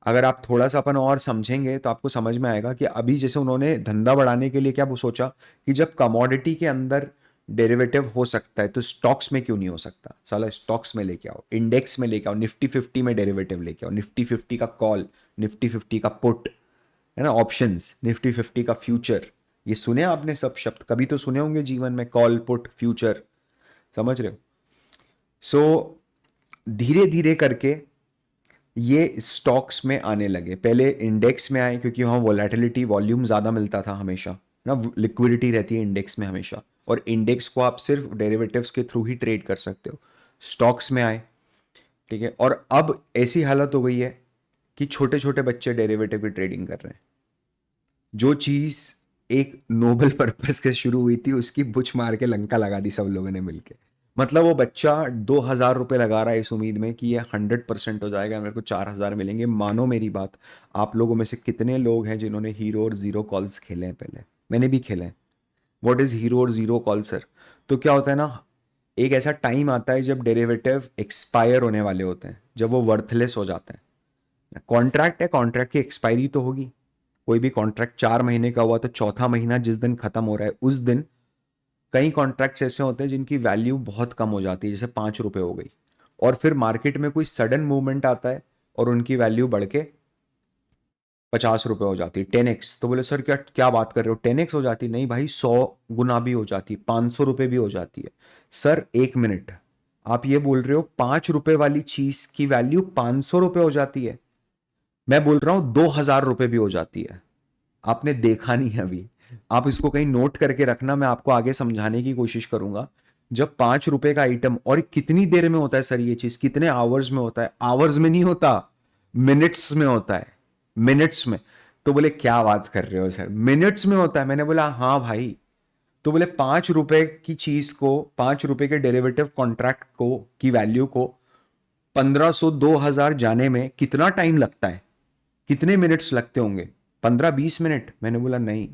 अगर आप थोड़ा सा अपन और समझेंगे तो आपको समझ में आएगा कि अभी जैसे उन्होंने धंधा बढ़ाने के लिए क्या वो सोचा कि जब कमोडिटी के अंदर डेरिवेटिव हो सकता है तो स्टॉक्स में क्यों नहीं हो सकता? साला स्टॉक्स में लेके आओ, इंडेक्स में लेके आओ, निफ्टी 50 में डेरिवेटिव लेके आओ, निफ्टी 50 का कॉल, निफ्टी 50 का पुट, है ना, ऑप्शंस, निफ्टी 50 का फ्यूचर। ये सुने आपने सब शब्द, कभी तो सुने होंगे जीवन में, कॉल, पुट, फ्यूचर, समझ रहे हो? सो धीरे धीरे करके ये स्टॉक्स में आने लगे। पहले इंडेक्स में आए क्योंकि वहाँ वोलेटिलिटी, वॉल्यूम ज़्यादा मिलता था हमेशा ना, लिक्विडिटी रहती है इंडेक्स में हमेशा, और इंडेक्स को आप सिर्फ डेरिवेटिव्स के थ्रू ही ट्रेड कर सकते हो। स्टॉक्स में आए, ठीक है, और अब ऐसी हालत हो गई है कि छोटे छोटे बच्चे डेरिवेटिव की ट्रेडिंग कर रहे हैं। जो चीज़ एक नोबल पर्पस से शुरू हुई थी उसकी बुच मार के लंका लगा दी सब लोगों ने मिलके। मतलब वो बच्चा 2,000 रुपये लगा रहा है इस उम्मीद में कि ये 100% हो जाएगा, मेरे को 4,000 मिलेंगे। मानो मेरी बात, आप लोगों में से कितने लोग हैं जिन्होंने हीरो और जीरो कॉल्स खेले हैं? पहले मैंने भी खेले हैं। व्हाट इज हीरो और जीरो कॉल सर? तो क्या होता है ना, एक ऐसा टाइम आता है जब डेरिवेटिव एक्सपायर होने वाले होते हैं, जब वो वर्थलेस हो जाते हैं। कॉन्ट्रैक्ट है, कॉन्ट्रैक्ट की एक्सपायरी तो होगी। कोई भी कॉन्ट्रैक्ट 4 महीने का हुआ तो चौथा महीना जिस दिन खत्म हो रहा है उस दिन कई कॉन्ट्रैक्ट्स ऐसे होते हैं जिनकी वैल्यू बहुत कम हो जाती है, जैसे 5 रुपए हो गई, और फिर मार्केट में कोई सडन मूवमेंट आता है और उनकी वैल्यू बढ़ के 50 रुपए हो जाती है, 10x। तो बोले सर क्या क्या बात कर रहे हो, 10x हो जाती? नहीं भाई, 100 गुना भी हो जाती है, 500 रुपए भी हो जाती है। सर एक मिनट, आप ये बोल रहे हो 5 रुपए वाली चीज की वैल्यू 500 रुपए हो जाती है? मैं बोल रहा हूं 2,000 रुपए भी हो जाती है। आपने देखा नहीं है अभी, आप इसको कहीं नोट करके रखना, मैं आपको आगे समझाने की कोशिश करूंगा। जब 5 रुपए का आइटम, और कितनी देर में होता है सर ये चीज, कितने आवर्स में होता है? आवर्स में नहीं होता, मिनट्स में होता है, मिनट्स में। तो बोले क्या बात कर रहे हो सर, मिनट्स में होता है? मैंने बोला हाँ भाई। तो बोले 5 रुपए की चीज को, 5 रुपए के डेरिवेटिव कॉन्ट्रैक्ट को की वैल्यू को 1,500 2,000 जाने में कितना टाइम लगता है, कितने मिनट्स लगते होंगे? 15-20 मिनट? मैंने बोला नहीं,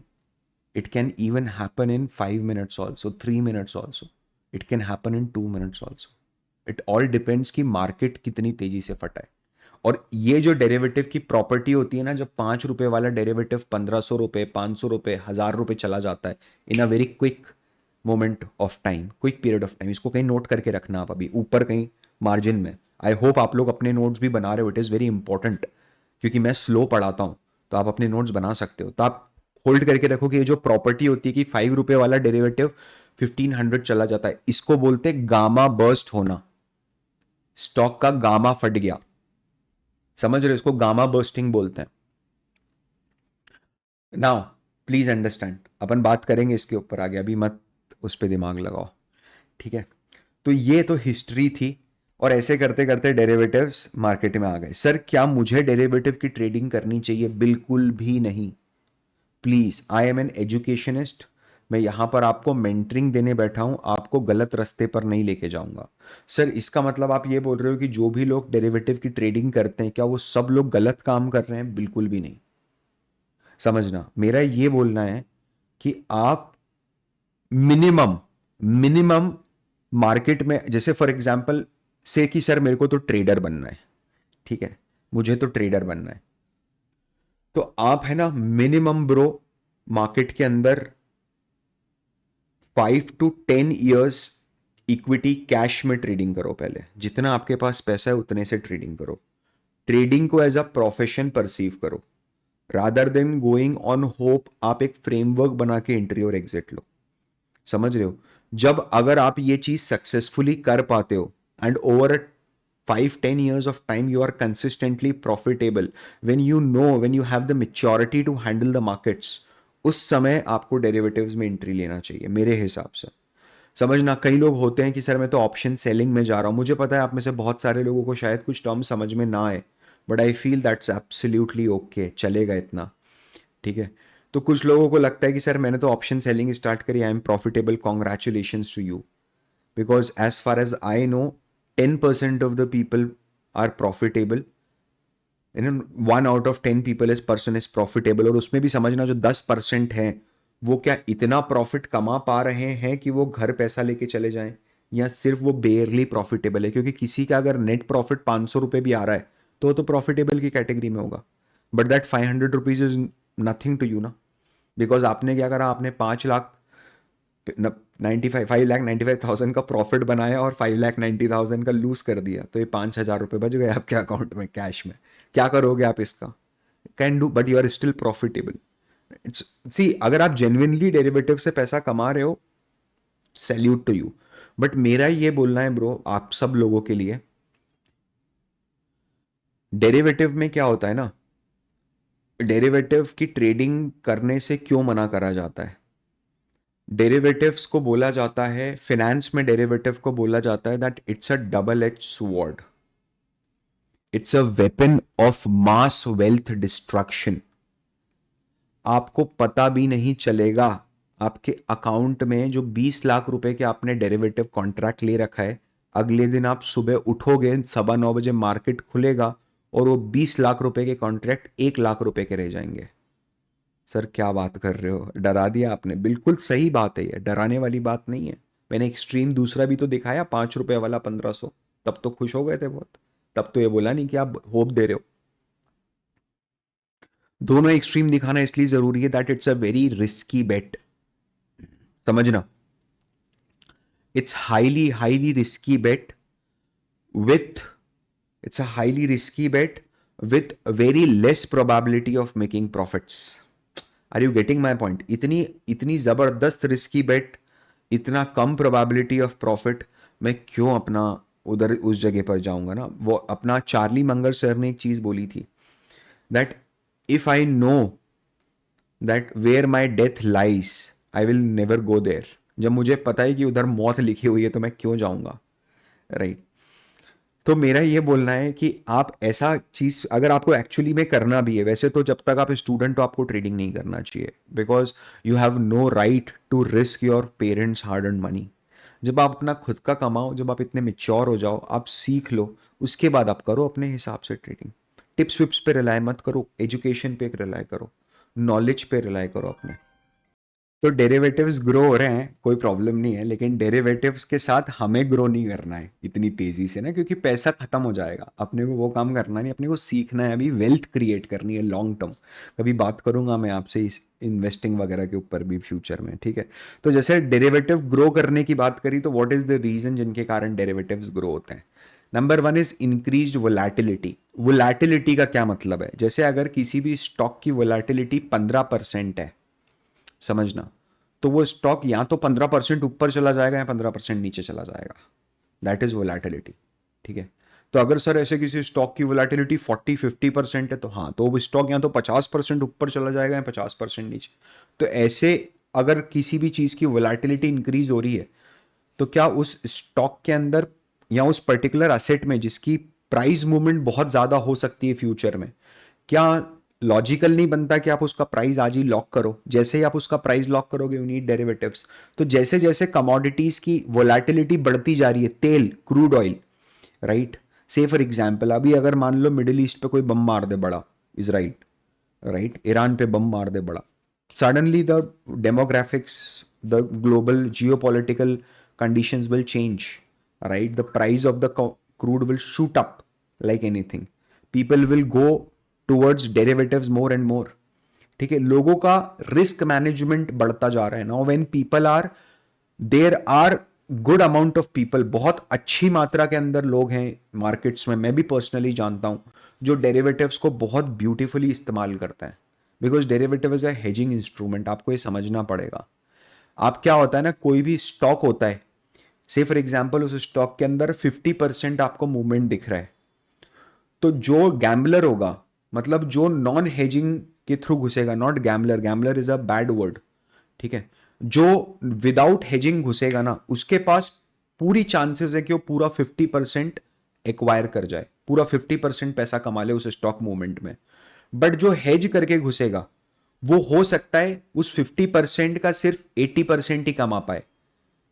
it can even happen in 5 minutes also, 3 minutes also, it can happen in 2 minutes also. It all depends कि मार्केट कितनी तेजी से फटा है। और ये जो डेरिवेटिव की प्रॉपर्टी होती है ना, जब 5 रुपए वाला डेरिवेटिव 1,500 रुपए, 500 रुपए, 1,000 रुपए चला जाता है in a very quick moment of time, quick period of time, इसको कहीं नोट करके रखना आप अभी ऊपर कहीं मार्जिन में। आई होप आप लोग अपने नोट्स भी बना रहे हो, इट इज़ वेरी इंपॉर्टेंट, क्योंकि मैं स्लो पढ़ाता हूँ तो आप अपने नोट्स बना सकते हो। तो आप होल्ड करके रखो कि ये जो प्रॉपर्टी होती है कि 5 रुपए वाला डेरिवेटिव 1,500 चला जाता है, इसको बोलते हैं गामा बर्स्ट होना। स्टॉक का गामा फट गया, समझ रहे हो? इसको गामा बर्स्टिंग बोलते हैं। नाउ प्लीज अंडरस्टैंड, अपन बात करेंगे इसके ऊपर आगे, अभी मत उस पर दिमाग लगाओ, ठीक है? तो ये तो हिस्ट्री थी, और ऐसे करते करते डेरिवेटिव्स मार्केट में आ गए। सर क्या मुझे डेरिवेटिव की ट्रेडिंग करनी चाहिए? बिल्कुल भी नहीं। Please, I am an educationist, मैं यहां पर आपको मेंटरिंग देने बैठा हूं, आपको गलत रास्ते पर नहीं लेके जाऊंगा। सर इसका मतलब आप ये बोल रहे हो कि जो भी लोग डेरिवेटिव की ट्रेडिंग करते हैं क्या वो सब लोग गलत काम कर रहे हैं? बिल्कुल भी नहीं। समझना, मेरा ये बोलना है कि आप मिनिमम मिनिमम मार्केट में, जैसे फॉर एग्जांपल से कि सर मेरे को तो ट्रेडर बनना है, ठीक है, मुझे तो ट्रेडर बनना है, तो आप है ना मिनिमम ब्रो मार्केट के अंदर 5 to 10 years इक्विटी कैश में ट्रेडिंग करो। पहले जितना आपके पास पैसा है उतने से ट्रेडिंग करो, ट्रेडिंग को एज अ प्रोफेशन परसीव करो, rather than going on hope. आप एक फ्रेमवर्क बना के एंट्री और एग्जिट लो, समझ रहे हो? जब अगर आप ये चीज सक्सेसफुली कर पाते हो and over 5-10 years of time you are consistently profitable, when you know, when you have the maturity to handle the markets, उस समय आपको डेरिवेटिव्स में एंट्री लेना चाहिए मेरे हिसाब से। समझना, कई लोग होते हैं कि सर मैं तो ऑप्शन सेलिंग में जा रहा हूँ, मुझे पता है आप में से बहुत सारे लोगों को शायद कुछ टर्म समझ में ना आए, but I feel that's absolutely okay, चलेगा इतना, ठीक है। तो कुछ लोगों को लगता है कि सर मैंने तो ऑप्शन सेलिंग स्टार्ट करी, I am profitable, congratulations to you, because as far as I know 10% of the people are profitable, you know, 1 out of 10 people is person is profitable, और उसमें भी समझना जो 10% है वो क्या इतना प्रॉफिट कमा पा रहे हैं कि वो घर पैसा लेके चले जाएं, या सिर्फ वो बेयरली प्रॉफिटेबल है, क्योंकि किसी का अगर नेट प्रॉफिट 500 रुपये भी आ रहा है तो प्रॉफिटेबल की कैटेगरी में होगा, but that 500 rupees is nothing to you ना, बिकॉज आपने क्या करा, आपने 5 लाख 5,95,000 का प्रॉफिट बनाया और 5,90,000 का लूज कर दिया, तो ये 5,000 रुपये बच गए आपके अकाउंट में कैश में, क्या करोगे आप इसका? Can do, but you are still profitable. It's, see, अगर आप जेन्युइनली डेरिवेटिव से पैसा कमा रहे हो, सैल्यूट टू यू, बट मेरा ये बोलना है ब्रो आप सब लोगों के लिए, डेरिवेटिव में क्या होता है ना, डेरिवेटिव की ट्रेडिंग करने से क्यों मना करा जाता है? डेरिवेटिव्स को बोला जाता है, फिनेंस में डेरिवेटिव को बोला जाता है that it's a double edge sword, it's a weapon of mass wealth destruction. आपको पता भी नहीं चलेगा आपके अकाउंट में जो 20 लाख रुपए के आपने डेरिवेटिव कॉन्ट्रैक्ट ले रखा है, अगले दिन आप सुबह उठोगे 9:15 बजे, मार्केट खुलेगा और वो 20 लाख रुपए के कॉन्ट्रैक्ट 1 लाख रुपए के रह जाएंगे। सर क्या बात कर रहे हो, डरा दिया आपने, बिल्कुल सही बात है, ये डराने वाली बात नहीं है। मैंने एक्सट्रीम दूसरा भी तो दिखाया, 5 रुपए वाला 1500, तब तो खुश हो गए थे बहुत, तब तो ये बोला नहीं कि आप होप दे रहे हो। दोनों एक्सट्रीम दिखाना इसलिए जरूरी है that it's a very risky bet, समझना, it's highly highly risky bet with, it's a highly risky bet with very less probability of making profits. Are you getting my point? इतनी इतनी जबरदस्त रिस्की बेट, इतना कम probability of profit, मैं क्यों अपना उधर उस जगह पर जाऊंगा ना। वो अपना चार्ली मंगर सर ने एक चीज बोली थी that if I know that where my death lies I will never go there. जब मुझे पता है कि उधर मौत लिखी हुई है तो मैं क्यों जाऊंगा, राइट? तो मेरा ये बोलना है कि आप ऐसा चीज अगर आपको एक्चुअली में करना भी है, वैसे तो जब तक आप स्टूडेंट हो आपको ट्रेडिंग नहीं करना चाहिए, because you have no right to risk your parents hard earn money. जब आप अपना खुद का कमाओ, जब आप इतने मेच्योर हो जाओ, आप सीख लो, उसके बाद आप करो अपने हिसाब से ट्रेडिंग। टिप्स विप्स पे रिलाई मत करो, एजुकेशन पे रिलाई करो, नॉलेज पे रिलाई करो अपने। तो डेरिवेटिव्स ग्रो हो रहे हैं, कोई प्रॉब्लम नहीं है, लेकिन डेरिवेटिव्स के साथ हमें ग्रो नहीं करना है इतनी तेजी से ना, क्योंकि पैसा खत्म हो जाएगा। अपने को वो काम करना नहीं, अपने को सीखना है, अभी वेल्थ क्रिएट करनी है लॉन्ग टर्म। कभी बात करूंगा मैं आपसे इस इन्वेस्टिंग वगैरह के ऊपर भी फ्यूचर में, ठीक है। तो जैसे डेरिवेटिव ग्रो करने की बात करी, तो व्हाट इज द रीजन जिनके कारण डेरिवेटिव्स ग्रो होते हैं? Number one is increased volatility. Volatility का क्या मतलब है? जैसे अगर किसी भी स्टॉक की वोलैटिलिटी 15% है, समझना, तो वो स्टॉक या तो 15% ऊपर चला जाएगा या 15% नीचे चला जाएगा, दैट इज वोलैटिलिटी, ठीक है। तो अगर सर ऐसे किसी स्टॉक की वोलैटिलिटी 40-50% है, तो हाँ, तो वो स्टॉक या तो 50% ऊपर चला जाएगा या 50% नीचे। तो ऐसे अगर किसी भी चीज की वोलैटिलिटी इंक्रीज हो रही है, तो क्या उस स्टॉक के अंदर या उस पर्टिकुलर असेट में जिसकी प्राइस मूवमेंट बहुत ज्यादा हो सकती है फ्यूचर में, क्या लॉजिकल नहीं बनता कि आप उसका प्राइस आज ही लॉक करो? जैसे ही आप उसका प्राइस लॉक करोगे, यू नीड डेरिवेटिव्स। तो जैसे जैसे कमोडिटीज की वोलैटिलिटी बढ़ती जा रही है, तेल, क्रूड ऑयल, राइट, से फॉर एग्जाम्पल अभी अगर मान लो मिडिल ईस्ट पे कोई बम मार दे बड़ा, इसराइल, राइट, ईरान पे बम मार दे बड़ा, suddenly the demographics, the global geopolitical conditions will change, right? The price of the crude will shoot up like anything. People will go towards derivatives more and more, ठीक है। लोगों का risk management बढ़ता जा रहा है। Now when people are, there are good amount of people, बहुत अच्छी मात्रा के अंदर लोग हैं मार्केट्स में, मैं भी पर्सनली जानता हूं, जो डेरिवेटिव्स को बहुत ब्यूटीफुली इस्तेमाल करता है, because derivative is a hedging instrument, आपको ये समझना पड़ेगा। आप क्या होता है ना, कोई भी स्टॉक होता है, से फॉर एग्जाम्पल उस स्टॉक के अंदर 50% आपको मूवमेंट दिख रहा है, तो जो गैम्बलर होगा, मतलब जो नॉन हेजिंग के थ्रू घुसेगा, not gambler, gambler is a bad word, ठीक है, जो विदाउट हेजिंग घुसेगा ना, उसके पास पूरी चांसेस है कि वो पूरा 50% एक्वायर कर जाए, पूरा 50% पैसा कमा ले उस स्टॉक मूवमेंट में। बट जो हेज करके घुसेगा, वो हो सकता है उस 50% का सिर्फ 80% ही कमा पाए,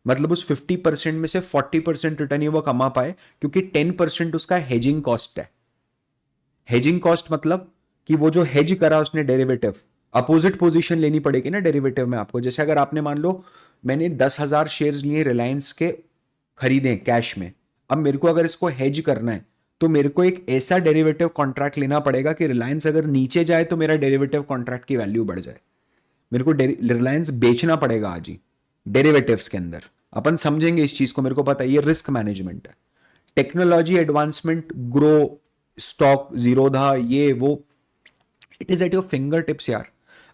मतलब उस 50% में से 40% रिटर्न ही वो कमा पाए, क्योंकि 10% उसका हेजिंग कॉस्ट है। हेजिंग कॉस्ट मतलब कि वो जो हेज करा उसने डेरिवेटिव, अपोजिट पोजीशन लेनी पड़ेगी ना डेरिवेटिव में आपको। जैसे अगर आपने मान लो मैंने 10,000 शेयर्स लिए रिलायंस के, खरीदे कैश में, अब मेरे को अगर इसको हेज करना है तो मेरे को एक ऐसा डेरिवेटिव कॉन्ट्रैक्ट लेना पड़ेगा कि रिलायंस अगर नीचे जाए तो मेरा डेरिवेटिव कॉन्ट्रैक्ट की वैल्यू बढ़ जाए। मेरे को रिलायंस बेचना पड़ेगा आज ही डेरिवेटिव्स के अंदर। अपन समझेंगे इस चीज को, मेरे को पता है ये रिस्क मैनेजमेंट है। Technology advancement, grow, stock, Zerodha, ये वो, it is at your finger tips यार।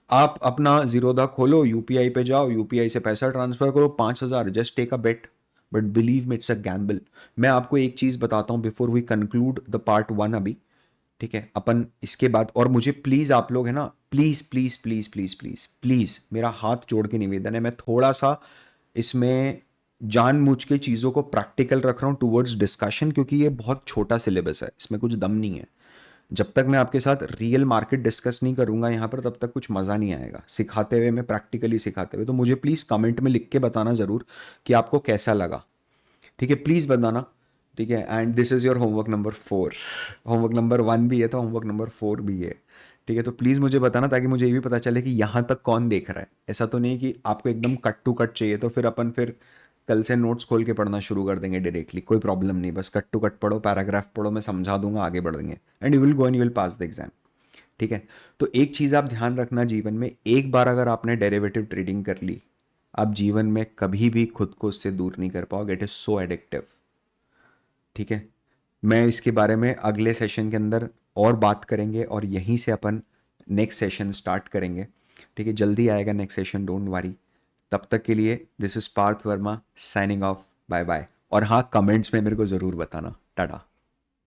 आप अपना जीरोधा खोलो, यूपीआई पे जाओ, यूपीआई से पैसा ट्रांसफर करो, 5,000, just take a bet. But believe me, it's a gamble. मैं आपको एक चीज बताता हूं before we conclude the part 1 अभी, ठीक है, अपन इसके बाद, और मुझे प्लीज आप लोग है ना, please please please please please please, मेरा हाथ जोड़ के निवेदन है, मैं थोड़ा सा इसमें जानबूझ के चीज़ों को प्रैक्टिकल रख रहा हूँ टूवर्ड्स डिस्कशन, क्योंकि ये बहुत छोटा सिलेबस है, इसमें कुछ दम नहीं है। जब तक मैं आपके साथ रियल मार्केट डिस्कस नहीं करूंगा यहाँ पर, तब तक कुछ मज़ा नहीं आएगा सिखाते हुए, मैं प्रैक्टिकली सिखाते हुए। तो मुझे प्लीज़ कमेंट में लिख के बताना ज़रूर कि आपको कैसा लगा, ठीक है, प्लीज़ बताना, ठीक है। And this is your homework number 4। Homework number 1 भी है तो होमवर्क नंबर 4 भी है, ठीक है। तो प्लीज़ मुझे बताना, ताकि मुझे ये भी पता चले कि यहाँ तक कौन देख रहा है। ऐसा तो नहीं कि आपको एकदम कट टू कट चाहिए, तो फिर अपन फिर कल से नोट्स खोल के पढ़ना शुरू कर देंगे डायरेक्टली, कोई प्रॉब्लम नहीं, बस कट टू कट पढ़ो, पैराग्राफ पढ़ो, मैं समझा दूंगा, आगे बढ़ेंगे, and you will go and you will pass the exam, ठीक है। तो एक चीज़ आप ध्यान रखना जीवन में, एक बार अगर आपने डेरिवेटिव ट्रेडिंग कर ली, आप जीवन में कभी भी खुद को उससे दूर नहीं कर पाओगे। इट इज़ सो एडिक्टिव, ठीक है। मैं इसके बारे में अगले सेशन के अंदर और बात करेंगे, और यहीं से अपन नेक्स्ट सेशन स्टार्ट करेंगे, ठीक है। जल्दी आएगा नेक्स्ट सेशन, डोंट वरी। तब तक के लिए this is Parth Varma signing off, bye bye. और हाँ, कमेंट्स में मेरे को ज़रूर बताना। टाटा।